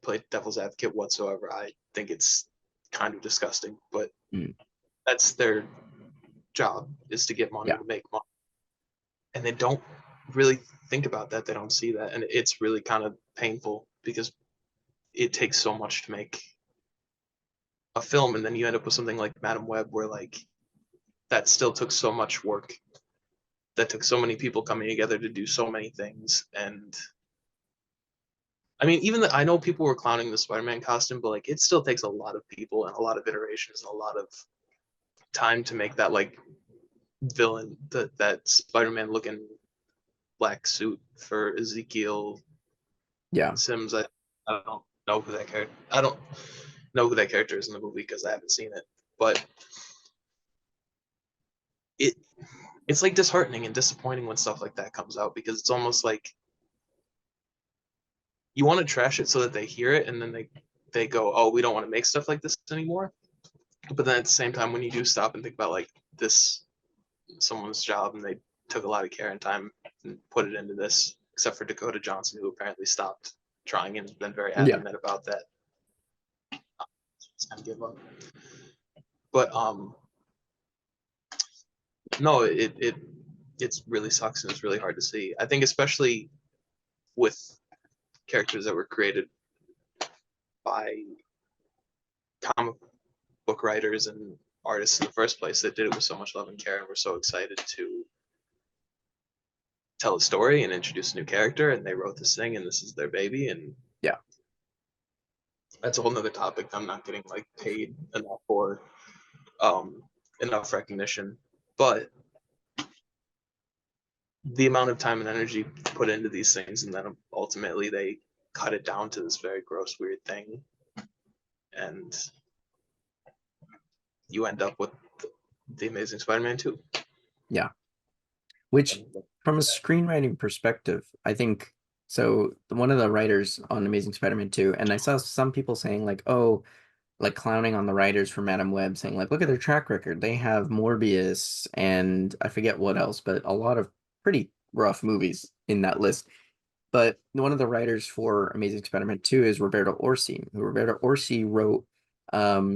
play devil's advocate whatsoever. I think it's kind of disgusting, but Mm, that's their job is to get money yeah, to make money. And they don't really think about that. They don't see that. And it's really kind of painful because it takes so much to make a film. And then you end up with something like Madam Web where like that still took so much work. That took so many people coming together to do so many things. And I mean, even I know people were clowning the Spider-Man costume, but like it still takes a lot of people and a lot of iterations and a lot of time to make that like villain, that Spider-Man looking black suit for Ezekiel yeah, Sims. I don't know who that character. I don't know who that character is in the movie because I haven't seen it. But it it's like disheartening and disappointing when stuff like that comes out because it's almost like you want to trash it so that they hear it and then they go, oh, we don't want to make stuff like this anymore. But then at the same time, when you do stop and think about like this someone's job and they took a lot of care and time and put it into this, except for Dakota Johnson, who apparently stopped trying and has been very yeah. adamant about that. Just kind of give up. But no, it really sucks and it's really hard to see. I think especially with characters that were created by comic book writers and artists in the first place that did it with so much love and care and were so excited to tell a story and introduce a new character and they wrote this thing and this is their baby and Yeah. that's a whole nother topic I'm not getting like paid enough for um enough recognition. But the amount of time and energy put into these things and then ultimately they cut it down to this very gross weird thing and you end up with the Amazing Spider-Man 2. Yeah. Which, from a screenwriting perspective, I think so. One of the writers on Amazing Spider-Man 2, and I saw some people saying, like, oh, like clowning on the writers for Madam Web, saying, like, look at their track record. They have Morbius and I forget what else, but a lot of pretty rough movies in that list. But one of the writers for Amazing Spider-Man 2 is Roberto Orci, who Roberto Orci wrote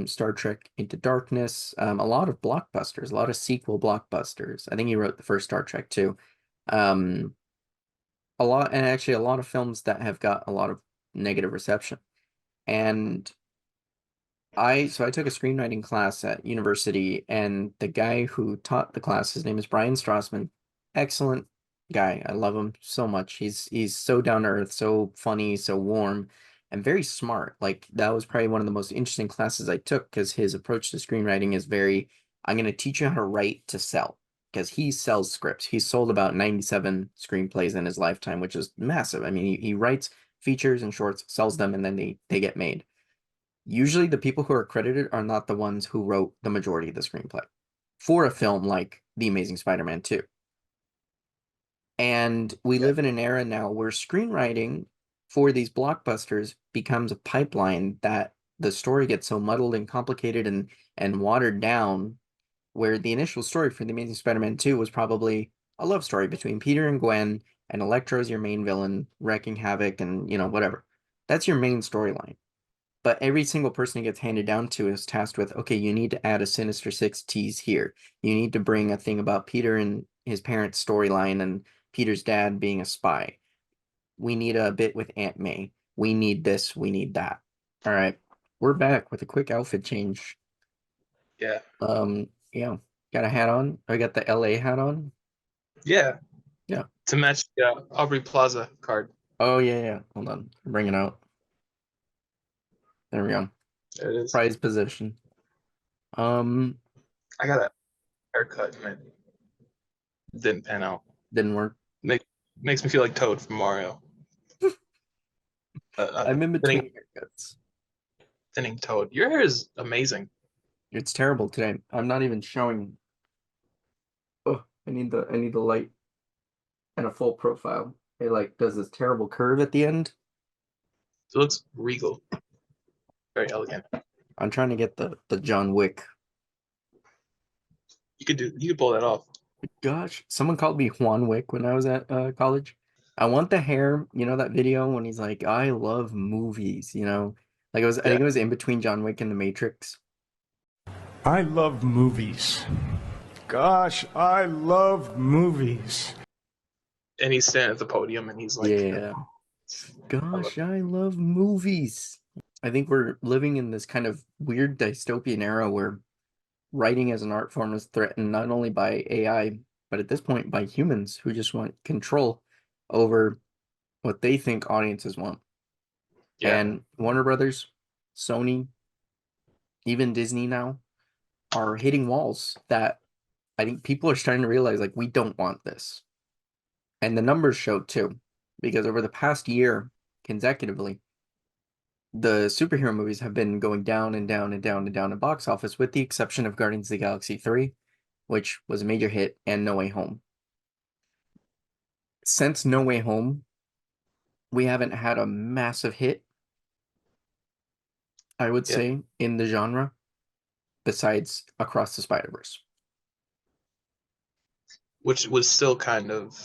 Star Trek Into Darkness, a lot of blockbusters, a lot of sequel blockbusters. I think he wrote the first Star Trek too. Um, a lot, and actually a lot of films that have got a lot of negative reception. And so I took a screenwriting class at university, and the guy who taught the class, his name is Brian Strassman. Excellent guy. I love him so much. He's so down to earth, so funny, so warm, and very smart. Like that was probably one of the most interesting classes I took because his approach to screenwriting is very, I'm going to teach you how to write to sell. Because he sells scripts. He's sold about 97 screenplays in his lifetime, which is massive. I mean, he writes features and shorts, sells them, and then they get made. Usually the people who are credited are not the ones who wrote the majority of the screenplay for a film like The Amazing Spider-Man 2. And we Yeah. live in an era now where screenwriting for these blockbusters becomes a pipeline that the story gets so muddled and complicated and watered down, where the initial story for The Amazing Spider-Man 2 was probably a love story between Peter and Gwen, and Electro is your main villain, wrecking havoc and, whatever. That's your main storyline. But every single person he gets handed down to is tasked with, okay, you need to add a Sinister Six tease here. You need to bring a thing about Peter and his parents' storyline and Peter's dad being a spy. We need a bit with Aunt May. We need this. We need that. All right. We're back with a quick outfit change. Yeah. Yeah. Got a hat on. I got the LA hat on. Yeah. Yeah. To match the Aubrey Plaza card. Oh yeah, yeah. Hold on. Bring it out. There we go. There it is. Prize position. Um, I got a haircut and it didn't pan out. didn't work. Makes me feel like Toad from Mario. I'm in Thinning, between haircuts. thinning Toad. Your hair is amazing. It's terrible today. I'm not even showing. Oh, I need the light and a full profile. It like does this terrible curve at the end. It looks regal, very elegant. I'm trying to get the John Wick. You could pull that off. Gosh, someone called me Juan Wick when I was at college. I want the hair, that video when he's like, I love movies, Like I Yeah. think it was in between John Wick and The Matrix. I love movies. Gosh, I love movies. And he's standing at the podium and he's like, Yeah. I love Gosh, I love movies. I think we're living in this kind of weird dystopian era where writing as an art form is threatened not only by AI, but at this point by humans who just want control over what they think audiences want. yeah, And Warner Brothers, Sony, even Disney now are hitting walls that I think people are starting to realize like we don't want this. And the numbers show too, because over the past year consecutively, the superhero movies have been going down and down and down and down in box office, with the exception of Guardians of the Galaxy 3, which was a major hit, and No Way Home. Since No Way Home, we haven't had a massive hit, I would yeah, say, in the genre, besides Across the Spider-Verse. which was still kind of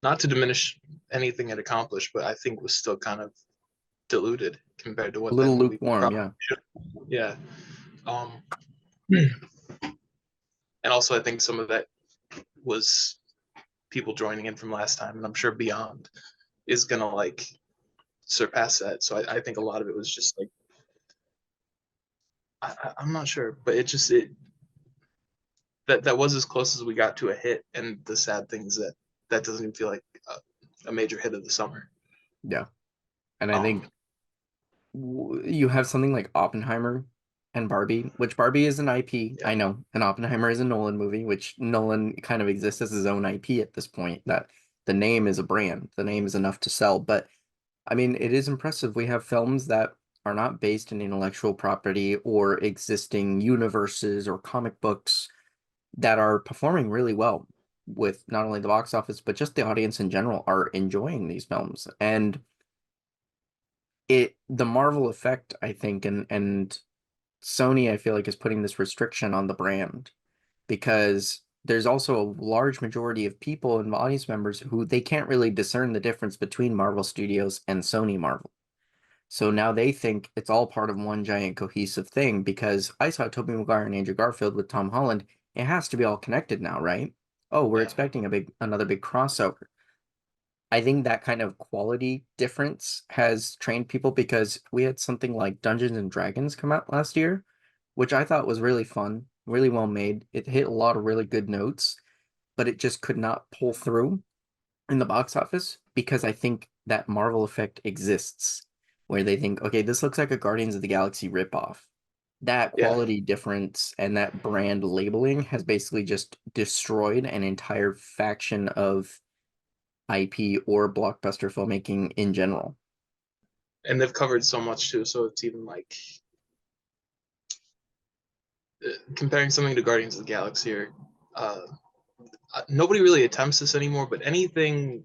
not to diminish anything it accomplished, but I think was still kind of diluted compared to A what that little movie lukewarm, probably yeah. should. Yeah, um, and also I think some of that was people joining in from last time, and I'm sure Beyond is gonna like surpass that. So I think a lot of it was just like I'm not sure, but it that was as close as we got to a hit. And the sad thing is that that doesn't even feel like a major hit of the summer. Yeah. And I Um, think you have something like Oppenheimer and Barbie, which Barbie is an IP, yeah, I know, and Oppenheimer is a Nolan movie, which Nolan kind of exists as his own IP at this point. That the name is a brand, the name is enough to sell. But I mean, it is impressive. We have films that are not based in intellectual property or existing universes or comic books that are performing really well with not only the box office, but just the audience in general are enjoying these films. And the Marvel effect, I think, and Sony, I feel like, is putting this restriction on the brand because there's also a large majority of people and audience members who they can't really discern the difference between Marvel Studios and Sony Marvel. So now they think it's all part of one giant cohesive thing because I saw Tobey Maguire and Andrew Garfield with Tom Holland. It has to be all connected now, right? Oh, we're yeah, expecting another big crossover. I think that kind of quality difference has trained people because we had something like Dungeons and Dragons come out last year, which I thought was really fun, really well made. It hit a lot of really good notes, but it just could not pull through in the box office because I think that Marvel effect exists where they think, okay, this looks like a Guardians of the Galaxy ripoff. That yeah. quality difference and that brand labeling has basically just destroyed an entire faction of IP or blockbuster filmmaking in general. And they've covered so much too. So it's even like comparing something to Guardians of the Galaxy or uh, nobody really attempts this anymore, but anything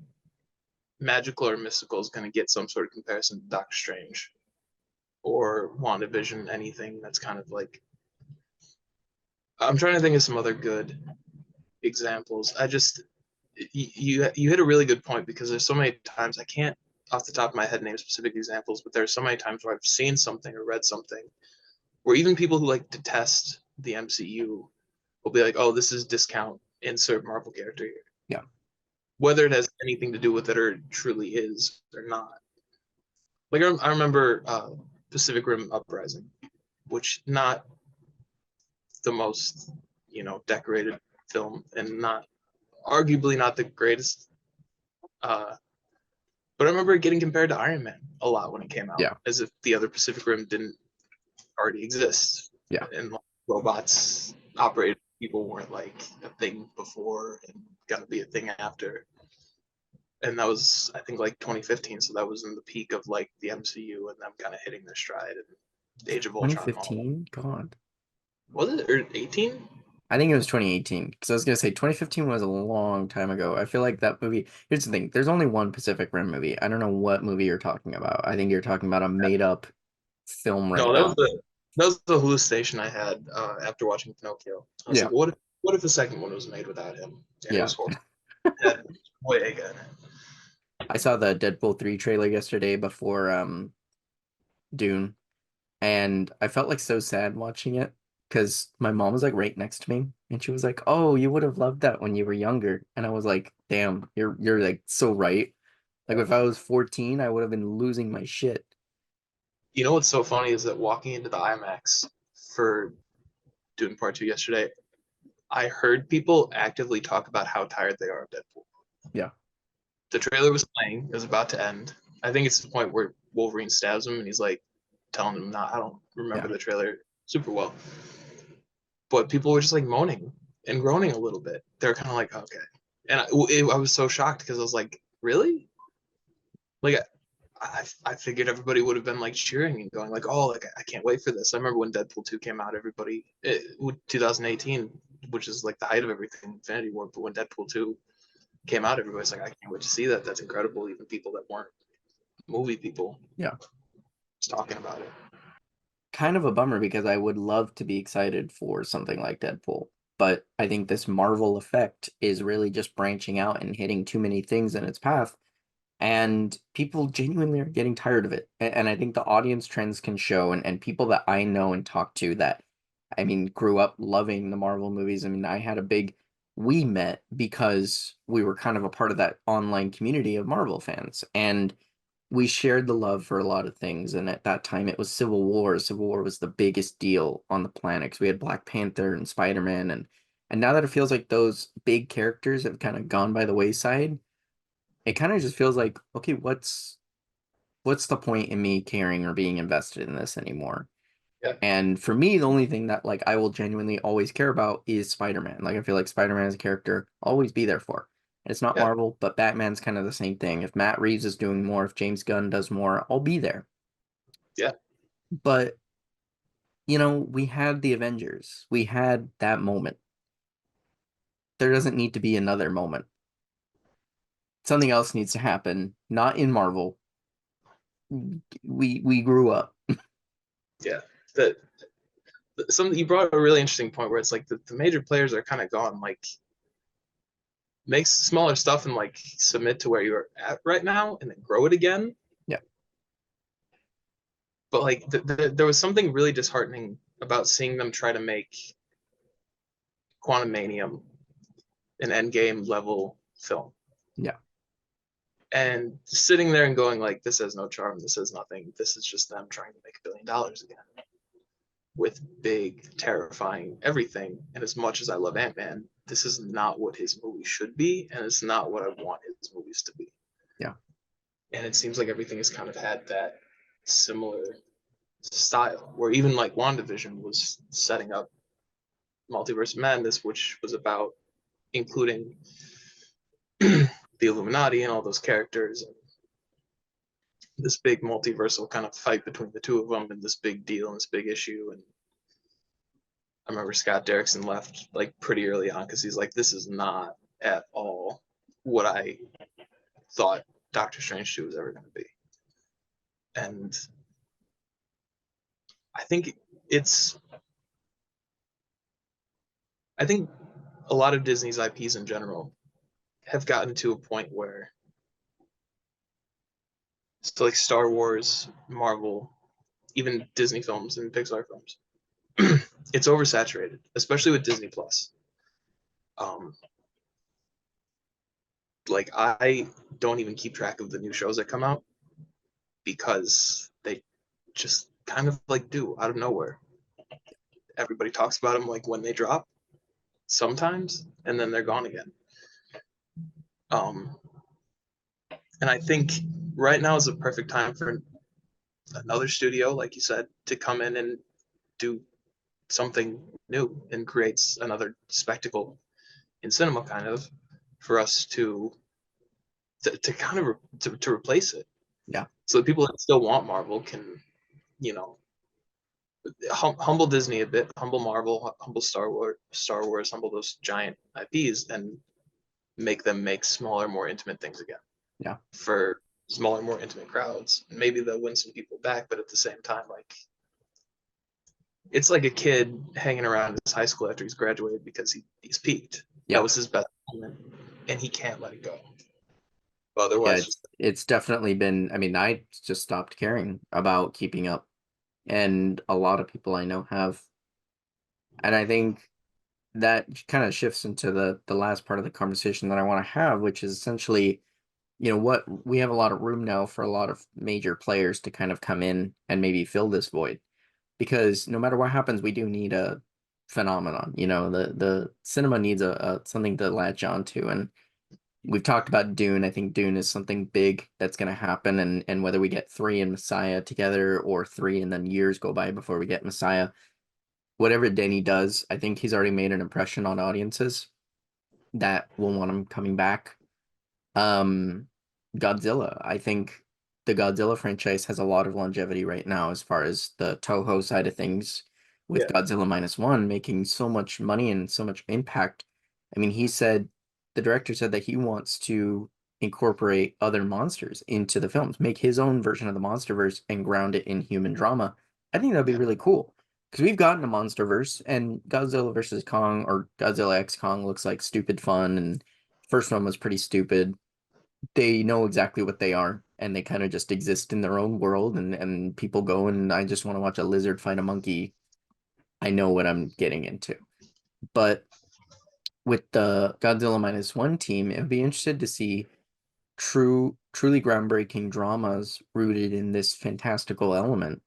magical or mystical is going to get some sort of comparison to Doctor Strange or WandaVision, anything that's kind of like. I'm trying to think of some other good examples. I just you hit a really good point because there's so many times I can't off the top of my head name specific examples, but there's so many times where I've seen something or read something where even people who like detest the MCU will be like, "Oh, this is discount insert Marvel character here," Yeah. whether it has anything to do with it or it truly is or not. Like I remember Pacific Rim Uprising, which not the most decorated film and not arguably not the greatest. But I remember it getting compared to Iron Man a lot when it came out, Yeah. as if the other Pacific Rim didn't already exist, Yeah. and like, robots operated people weren't like a thing before and gonna be a thing after. And that was, I think, like 2015, so that was in the peak of like the MCU and them kind of hitting their stride and Age of Ultron and all that. 2015? God. Was it or 18? I think it was 2018 because I was gonna say 2015 was a long time ago. I feel like that movie. Here's the thing: there's only one Pacific Rim movie. I don't know what movie you're talking about. I think you're talking about a made-up film right No, that was now. the hallucination I had after watching Pinocchio. I was Yeah, like, what if the second one was made without him? And it yeah. was horrible. Had way again. I saw the Deadpool 3 trailer yesterday before Dune, and I felt like so sad watching it because my mom was like right next to me, and she was like, "Oh, you would have loved that when you were younger." And I was like, "Damn, you're like so right." Like if I was 14, I would have been losing my shit. You know what's so funny is that walking into the IMAX for doing part two yesterday, I heard people actively talk about how tired they are of Deadpool. Yeah. The trailer was playing, it was about to end. I think it's the point where Wolverine stabs him and he's like telling him not. I don't remember Yeah. the trailer super well. But people were just like moaning and groaning a little bit. They were kind of like, okay. And I was so shocked because I was like, really? Like, I figured everybody would have been like cheering and going like, oh, like I can't wait for this. I remember when Deadpool 2 came out, 2018, which is like the height of everything, Infinity War. But when Deadpool 2 came out, everybody's like, I can't wait to see that. That's incredible. Even people that weren't movie people Yeah. was talking about it. Kind of a bummer because I would love to be excited for something like Deadpool. But I think this Marvel effect is really just branching out and hitting too many things in its path. And people genuinely are getting tired of it. And I think the audience trends can show, and people that I know and talk to that, I mean, grew up loving the Marvel movies. I mean, I had a big, we met because we were kind of a part of that online community of Marvel fans. And we shared the love for a lot of things. And at that time, it was Civil War. Civil War was the biggest deal on the planet because we had Black Panther and Spider-Man. And now that it feels like those big characters have kind of gone by the wayside, it kind of just feels like, okay, what's the point in me caring or being invested in this anymore? Yeah, And for me, the only thing that like I will genuinely always care about is Spider-Man. Like I feel like Spider-Man as a character, I'll always be there for. And it's not yeah, Marvel, but Batman's kind of the same thing. If Matt Reeves is doing more, if James Gunn does more, I'll be there. yeah, But we had the Avengers. We had that moment. There doesn't need to be another moment. Something else needs to happen, not in Marvel. We grew up. yeah. That something you brought up a really interesting point where it's like the major players are kind of gone. Like, make smaller stuff and like submit to where you're at right now, and then grow it again. Yeah. But like, there was something really disheartening about seeing them try to make Quantum Manium an Endgame level film, Yeah. and sitting there and going like, this has no charm, this has nothing, this is just them trying to make $1 billion again with big terrifying everything. And as much as I love Ant-Man, this is not what his movie should be, and it's not what I want his movies to be. Yeah. And it seems like everything has kind of had that similar style, where even like WandaVision was setting up Multiverse of Madness, which was about including the Illuminati and all those characters, and this big multiversal kind of fight between the two of them, and this big deal and this big issue. And I remember Scott Derrickson left like pretty early on because he's like, this is not at all what I thought Doctor Strange 2 was ever going to be. And I think it's, I think a lot of Disney's IPs in general have gotten to a point where, so like Star Wars, Marvel, even Disney films and Pixar films, it's oversaturated, especially with Disney Plus. Um, like I don't even keep track of the new shows that come out because they just kind of like do out of nowhere. Everybody talks about them like when they drop sometimes, and then they're gone again. Um, and I think right now is the perfect time for another studio, like you said, to come in and do something new and creates another spectacle in cinema, kind of, for us to kind of to replace it. Yeah. So the people that still want Marvel can, you know, humble Disney a bit, humble Marvel, humble Star Wars, humble those giant IPs, and make them make smaller, more intimate things again. Yeah. For smaller, more intimate crowds. Maybe they'll win some people back, but at the same time, like, it's like a kid hanging around his high school after he's graduated because he's peaked. That Yeah. was his best moment, and he can't let it go. Yeah, Otherwise, it's definitely been, I mean, I just stopped caring about keeping up, and a lot of people I know have. And I think that kind of shifts into the last part of the conversation that I want to have, which is essentially, what we have a lot of room now for a lot of major players to kind of come in and maybe fill this void. Because no matter what happens, we do need a phenomenon. The cinema needs a something to latch onto. And we've talked about Dune. I think Dune is something big that's going to happen, and whether we get three and Messiah together or three and then years go by before we get Messiah, whatever Denny does, I think he's already made an impression on audiences that will want him coming back. Um, Godzilla. I think the Godzilla franchise has a lot of longevity right now as far as the Toho side of things, with Yeah. Godzilla minus one making so much money and so much impact. I mean, the director said that he wants to incorporate other monsters into the films, make his own version of the monsterverse and ground it in human drama. I think that'd be Yeah. really cool because we've gotten a monsterverse, and Godzilla versus Kong or Godzilla X Kong looks like stupid fun, and first one was pretty stupid. They know exactly what they are, and they kind of just exist in their own world, and people go, and I just want to watch a lizard fight a monkey. I know what I'm getting into. But with the Godzilla minus one team, I'd be interested to see truly groundbreaking dramas rooted in this fantastical element.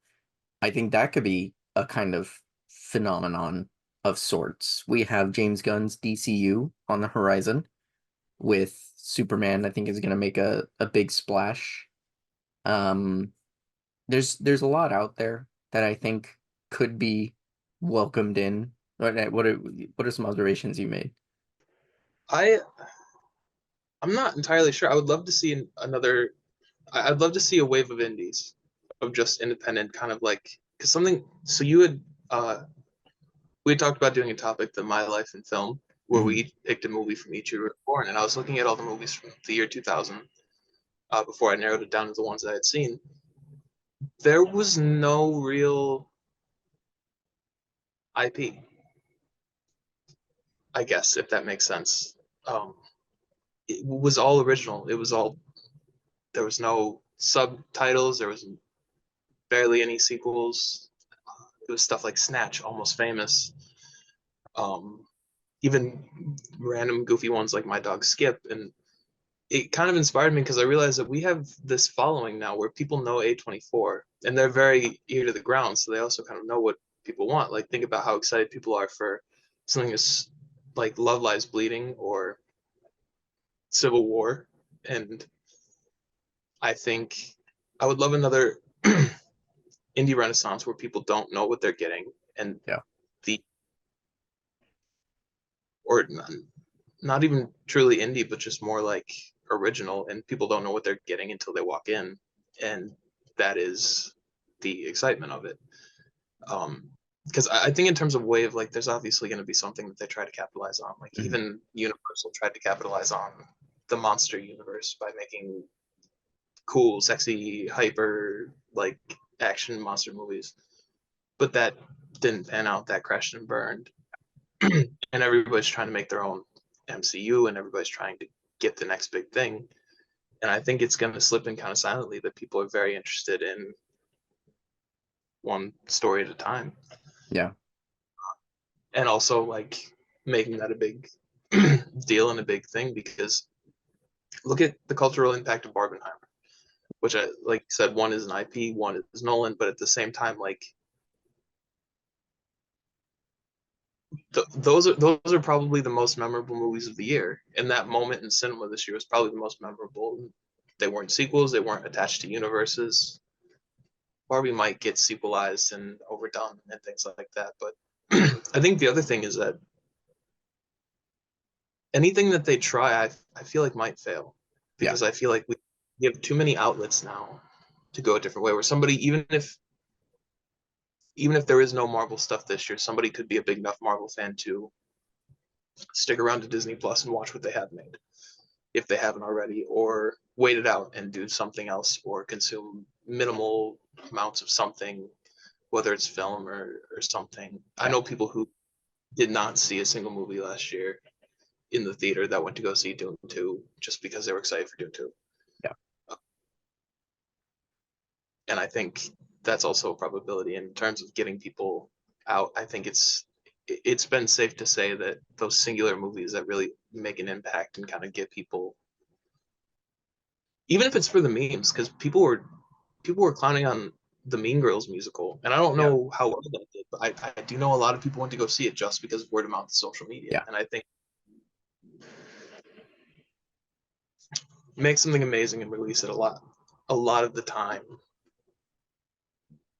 I think that could be a kind of phenomenon of sorts. We have James Gunn's DCU on the horizon with Superman. I think is going to make a big splash. Um, there's a lot out there that I think could be welcomed in. What are some observations you made? I I'm not entirely sure. I would love to see another. I'd love to see a wave of indies, of just independent kind of like because something. So you had we had talked about doing a topic, the My Life in Film, where Mhm. we picked a movie from each year we were born, and I was looking at all the movies from the year 2000 before I narrowed it down to the ones that I had seen. There was no real IP, I guess, if that makes sense. Um, it was all original. It was all there was no subtitles. There was barely any sequels. It was stuff like Snatch, Almost Famous, um, even random goofy ones like My Dog Skip. And it kind of inspired me because I realized that we have this following now where people know A24 and they're very ear to the ground. So they also kind of know what people want. Like, think about how excited people are for something as like Love Lies Bleeding or Civil War. And I think I would love another indie renaissance where people don't know what they're getting and Yeah. the or not even truly indie but just more like original, and people don't know what they're getting until they walk in, and that is the excitement of it. Because I think in terms of wave, like there's obviously going to be something that they try to capitalize on, like Mhm. even Universal tried to capitalize on the monster universe by making cool, sexy, hyper like action monster movies, but that didn't pan out. That crashed and burned. And everybody's trying to make their own MCU, and everybody's trying to get the next big thing. And I think it's going to slip in kind of silently that people are very interested in one story at a time, Yeah. and also like making that a big deal and a big thing because look at the cultural impact of Barbenheimer, which I like said, one is an IP, one is Nolan, but at the same time, like those are probably the most memorable movies of the year. And that moment in cinema this year was probably the most memorable. They weren't sequels, they weren't attached to universes. Barbie might get sequelized and overdone and things like that. But I think the other thing is that anything that they try, I feel like might fail Yeah. because I feel like we have too many outlets now to go a different way. Where somebody, even if there is no Marvel stuff this year, somebody could be a big enough Marvel fan to stick around to Disney Plus and watch what they have made if they haven't already, or wait it out and do something else or consume minimal amounts of something, whether it's film or something. I Yeah. know people who did not see a single movie last year in the theater that went to go see Dune 2 just because they were excited for Dune 2. Yeah. And I think that's also a probability in terms of getting people out. I think it's been safe to say that those singular movies that really make an impact and kind of get people, even if it's for the memes, because people were clowning on the Mean Girls musical, and I don't Yeah. know how well that did, but I do know a lot of people went to go see it just because of word of mouth and social media, Yeah. and I think make something amazing and release it a lot of the time.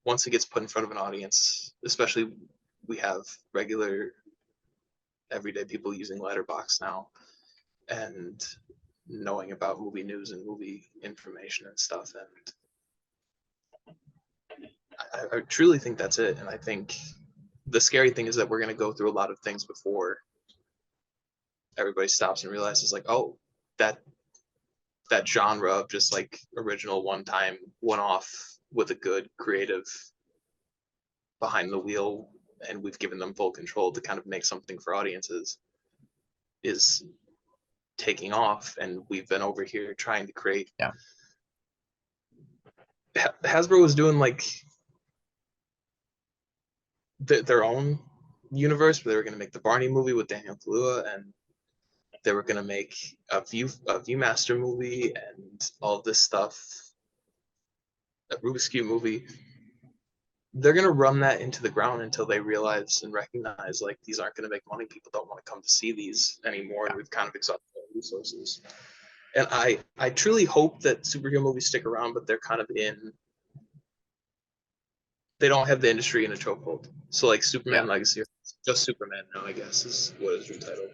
Once it gets put in front of an audience, especially we have regular everyday people using Letterbox now and knowing about movie news and movie information and stuff, and I truly think that's it. And I think the scary thing is that we're going to go through a lot of things before everybody stops and realizes, like, oh, that that genre of just like original one time one off with a good creative behind the wheel, and we've given them full control to kind of make something for audiences, is taking off, and we've been over here trying to create. Yeah. Hasbro was doing like their own universe where they were going to make the Barney movie with Daniel Kaluuya, and they were going to make a Viewmaster movie and all this stuff, a Rubik's Cube movie. They're going to run that into the ground until they realize and recognize, like, these aren't going to make money. People don't want to come to see these anymore. Yeah. We've kind of exhausted our resources. And I truly hope that superhero movies stick around, but they're kind of in, they don't have the industry in a chokehold. So like Superman Yeah. Legacy, just Superman now, I guess, is what is retitled.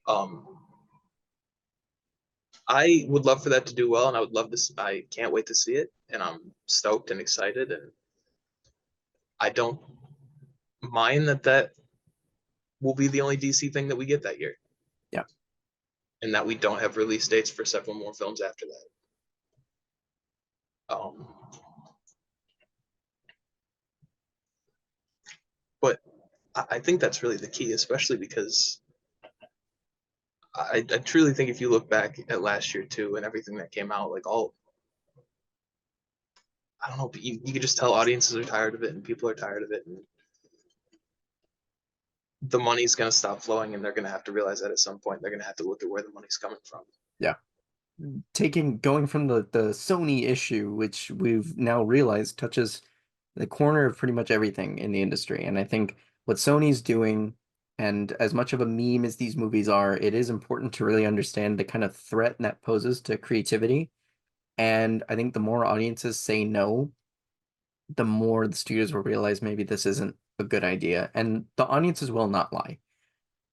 Um, I would love for that to do well, and I would love this. I can't wait to see it, and I'm stoked and excited, and I don't mind that will be the only DC thing that we get that year, Yeah. and that we don't have release dates for several more films after that. But I think that's really the key, especially because I truly think if you look back at last year too and everything that came out, like all, I don't know, you could just tell audiences are tired of it and people are tired of it, and the money's going to stop flowing, and they're going to have to realize that at some point they're going to have to look at where the money's coming from. Yeah. Going from the Sony issue, which we've now realized touches the corner of pretty much everything in the industry. And I think what Sony's doing, and as much of a meme as these movies are, it is important to really understand the kind of threat that poses to creativity. And I think the more audiences say no, the more the studios will realize maybe this isn't a good idea. And the audiences will not lie.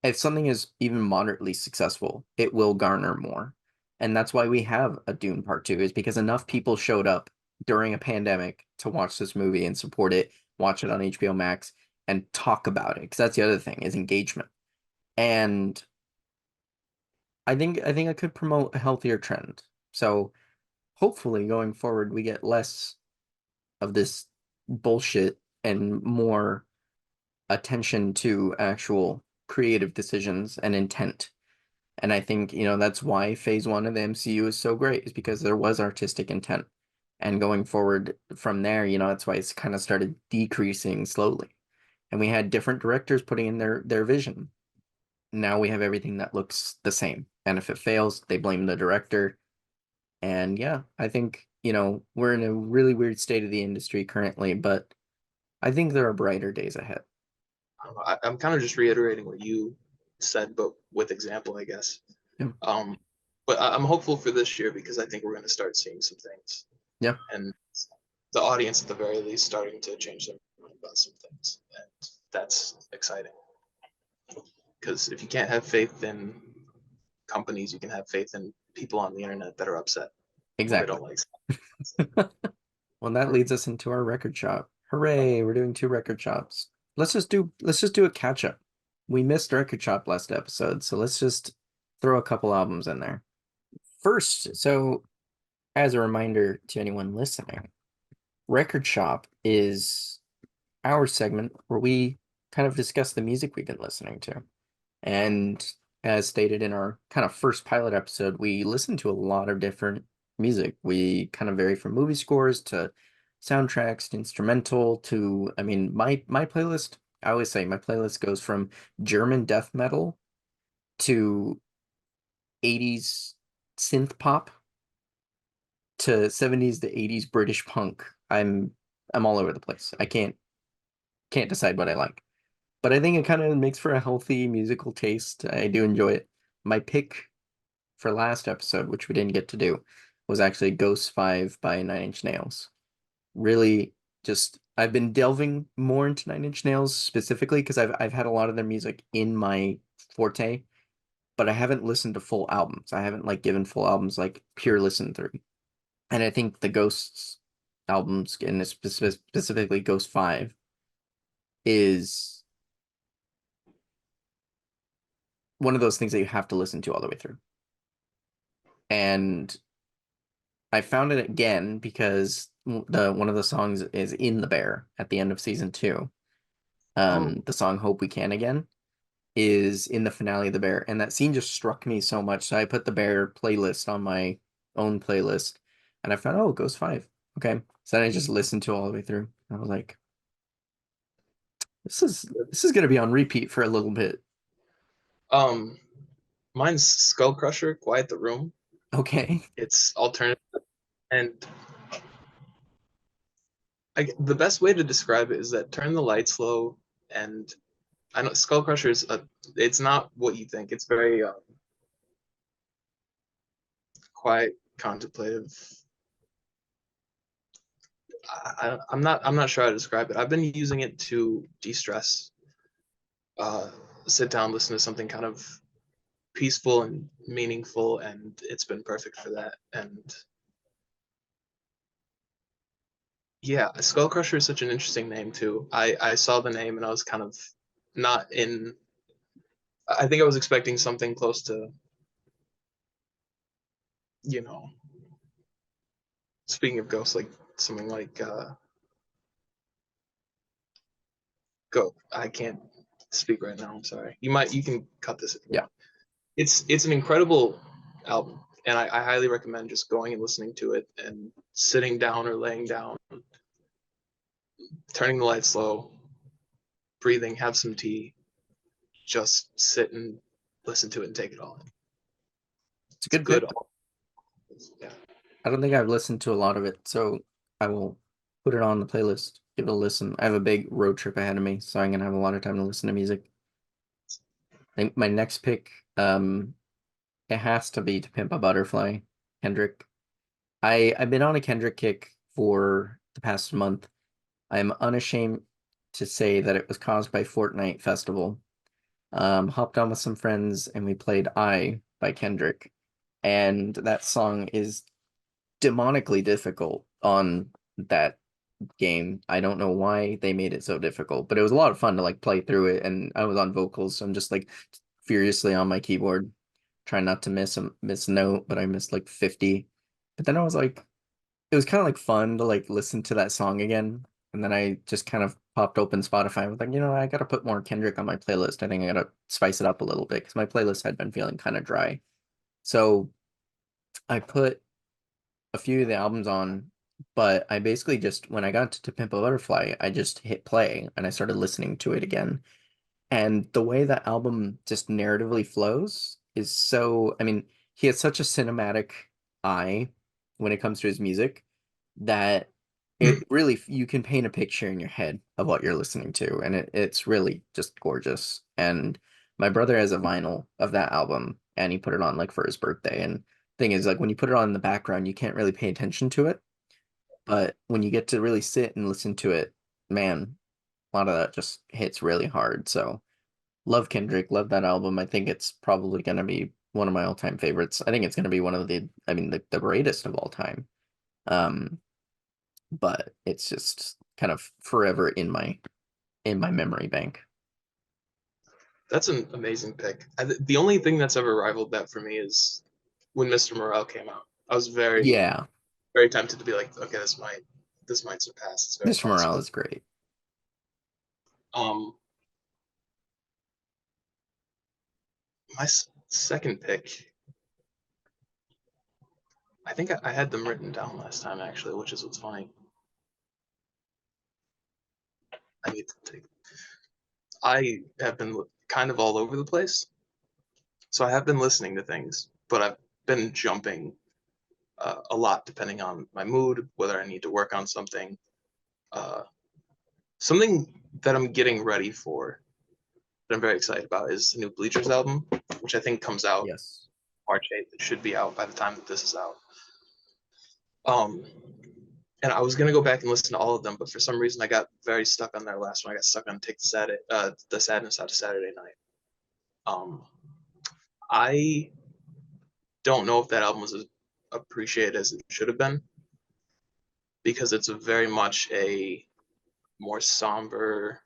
If something is even moderately successful, it will garner more. And that's why we have a Dune Part 2, is because enough people showed up during a pandemic to watch this movie and support it, watch it on HBO Max, and talk about it. Because that's the other thing, is engagement. And I think it could promote a healthier trend. So hopefully going forward we get less of this bullshit and more attention to actual creative decisions and intent. And I think, that's why phase one of the MCU is so great, is because there was artistic intent. And going forward from there, that's why it's kind of started decreasing slowly. And we had different directors putting in their vision. Now we have everything that looks the same. And if it fails, they blame the director. And yeah, I think, we're in a really weird state of the industry currently, but I think there are brighter days ahead. I'm kind of just reiterating what you said, but with example, I guess. Yeah. But I'm hopeful for this year because I think we're going to start seeing some things. Yeah. And the audience, at the very least, starting to change their mind about some things, and that's exciting. Because if you can't have faith in companies, you can have faith in people on the internet that are upset. They Exactly. don't like stuff. Well, that leads us into our record shop. Hooray, we're doing 2 record shops. Let's just do a catch up. We missed record shop last episode, so let's just throw a couple albums in there. First, so as a reminder to anyone listening, record shop is our segment where we kind of discuss the music we've been listening to. And as stated in our kind of first pilot episode, we listen to a lot of different music. We kind of vary from movie scores to soundtracks to instrumental to, I mean, my playlist, I always say my playlist goes from German death metal to 80s synth pop to 70s to 80s British punk. I'm all over the place. I can't decide what I like. But I think it kind of makes for a healthy musical taste. I do enjoy it. My pick for last episode, which we didn't get to do, was actually Ghost 5 by Nine Inch Nails. Really just I've been delving more into Nine Inch Nails specifically because I've had a lot of their music in my forte, but I haven't listened to full albums. I haven't like given full albums like pure listen through. And I think the Ghosts albums, and specifically Ghost 5, is one of those things that you have to listen to all the way through. And I found it again because the one of the songs is in The Bear at the end of season 2. Oh, The song Hope We Can Again is in the finale of The Bear, and that scene just struck me so much. So I put the Bear playlist on my own playlist, and I found, oh, Ghost 5. Okay. So then I just listened to it all the way through. I was like, this is gonna be on repeat for a little bit. um, mine's Skull Crusher, Quiet the Room. Okay. It's alternative, and the best way to describe it is that turn the lights low, and I know Skull Crusher is it's not what you think. It's very quiet, contemplative. I'm not sure how to describe it. I've been using it to de-stress, uh, sit down, listen to something kind of peaceful and meaningful, and it's been perfect for that. And yeah, Skull Crusher is such an interesting name too. I saw the name and I was kind of not in. I think I was expecting something close to, you know, speaking of ghosts, like something like go. I can't speak right now. I'm sorry. You can cut this if you Yeah. want. It's an incredible album, and I highly recommend just going and listening to it and sitting down or laying down, turning the lights low, breathing, have some tea, just sit and listen to it and take it all in. It's a It's good pick. good. Yeah. I don't think I've listened to a lot of it, so I will put it on the playlist, give it a listen. I have a big road trip ahead of me, so I'm gonna have a lot of time to listen to music. I think my next pick, it has to be To Pimp a Butterfly, Kendrick. I've been on a Kendrick kick for the past month. I'm unashamed to say that it was caused by Fortnite Festival. Hopped on with some friends and we played I by Kendrick. And that song is demonically difficult on that game. I don't know why they made it so difficult, but it was a lot of fun to like play through it. And I was on vocals, so I'm just like furiously on my keyboard, trying not to miss a note, but I missed like 50. But then I was like, it was kind of like fun to like listen to that song again. And then I just kind of popped open Spotify and was like, I gotta put more Kendrick on my playlist. I think I gotta spice it up a little bit because my playlist had been feeling kind of dry. So I put a few of the albums on, but I basically just when I got to Pimp a Butterfly, I just hit play and I started listening to it again. And the way that album just narratively flows is so, I mean, he has such a cinematic eye when it comes to his music that it really you can paint a picture in your head of what you're listening to, and it's really just gorgeous. And my brother has a vinyl of that album and he put it on like for his birthday. And thing is like when you put it on in the background, you can't really pay attention to it. But when you get to really sit and listen to it, man, a lot of that just hits really hard. So love Kendrick, love that album. I think it's probably gonna be one of my all-time favorites. I think it's gonna be one of I mean, the greatest of all time. Um, but it's just kind of forever in my memory bank. That's an amazing pick. The only thing that's ever rivaled that for me is when Mr. Morale came out. I was very, Yeah, very tempted to be like, okay, this might surpass. It's very Mr. Morale possible. is great. Um, my second pick, I think I had them written down last time actually, which is what's funny. I need to take. I have been kind of all over the place. So I have been listening to things, but I've been jumping a lot depending on my mood, whether I need to work on something. Uh, Something that I'm getting ready for that I'm very excited about is the new Bleachers album, which I think comes out Yes. March 8th. It should be out by the time that this is out. Um, and I was gonna go back and listen to all of them, but for some reason I got very stuck on their last one. I got stuck on the Sadness Out of Saturday Night. I don't know if that album was as appreciated as it should have been because it's a very much a more somber,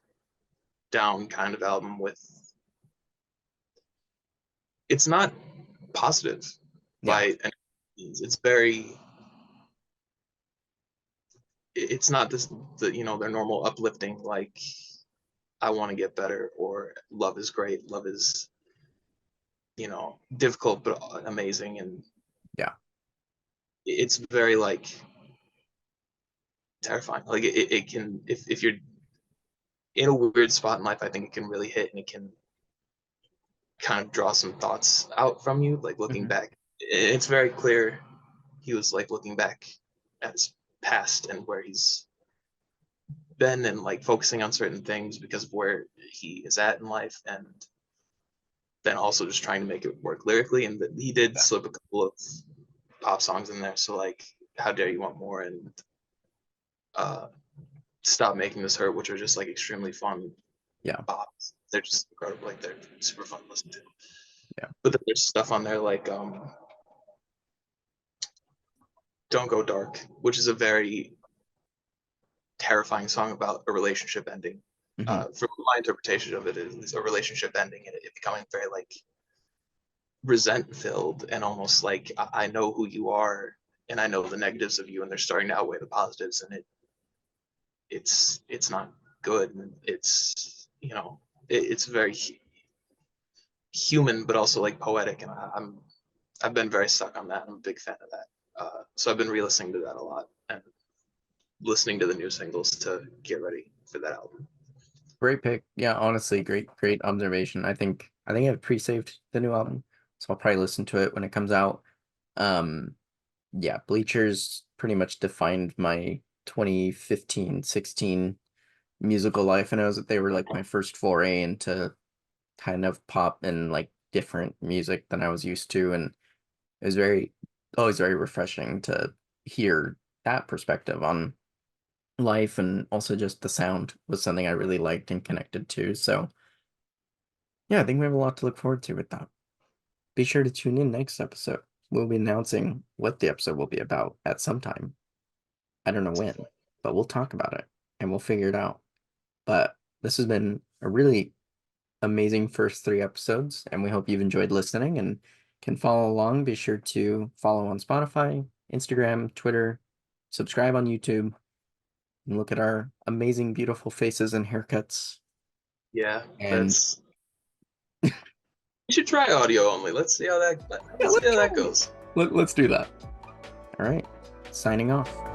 down kind of album with. It's not positive Yeah. by any means. It's very. It's not their normal uplifting like I want to get better or love is great, love is difficult but amazing, and Yeah. it's very like terrifying. Like it can if you're in a weird spot in life, I think it can really hit and it can kind of draw some thoughts out from you. Like looking Hmm. back, it's very clear he was like looking back at his past and where he's been and like focusing on certain things because of where he is at in life, and then also just trying to make it work lyrically. And he did Yeah. slip a couple of pop songs in there, so like "How Dare You Want More" and uh, "Stop Making This Hurt," which are just like extremely fun Yeah. bops. They're just incredible. Like they're super fun to listen to. Yeah. But then there's stuff on there like "Don't Go Dark," which is a very terrifying song about a relationship ending. Hmm. From my interpretation of it, is a relationship ending and it becoming very like resent filled and almost like I know who you are and I know the negatives of you and they're starting to outweigh the positives, and it's not good, and it's very human but also like poetic, and I've been very stuck on that. I'm a big fan of that. So I've been re-listening to that a lot and listening to the new singles to get ready for that album. Great pick. Yeah, honestly, great observation. I think I've pre-saved the new album, so I'll probably listen to it when it comes out. Um, yeah, Bleachers pretty much defined my 2015, 16 musical life, and it was that they were like my first foray into kind of pop and like different music than I was used to, and it was always very refreshing to hear that perspective on life, and also just the sound was something I really liked and connected to. So yeah, I think we have a lot to look forward to with that. Be sure to tune in next episode. We'll be announcing what the episode will be about at some time. I don't know when, but we'll talk about it and we'll figure it out. But this has been a really amazing first 3 episodes, and we hope you've enjoyed listening and can follow along. Be sure to follow on Spotify, Instagram, Twitter, subscribe on YouTube, and look at our amazing, beautiful faces and haircuts. Yeah, And that's you should try audio only. Let's see how that yeah, let's see how that goes. let's do that. All right, signing off.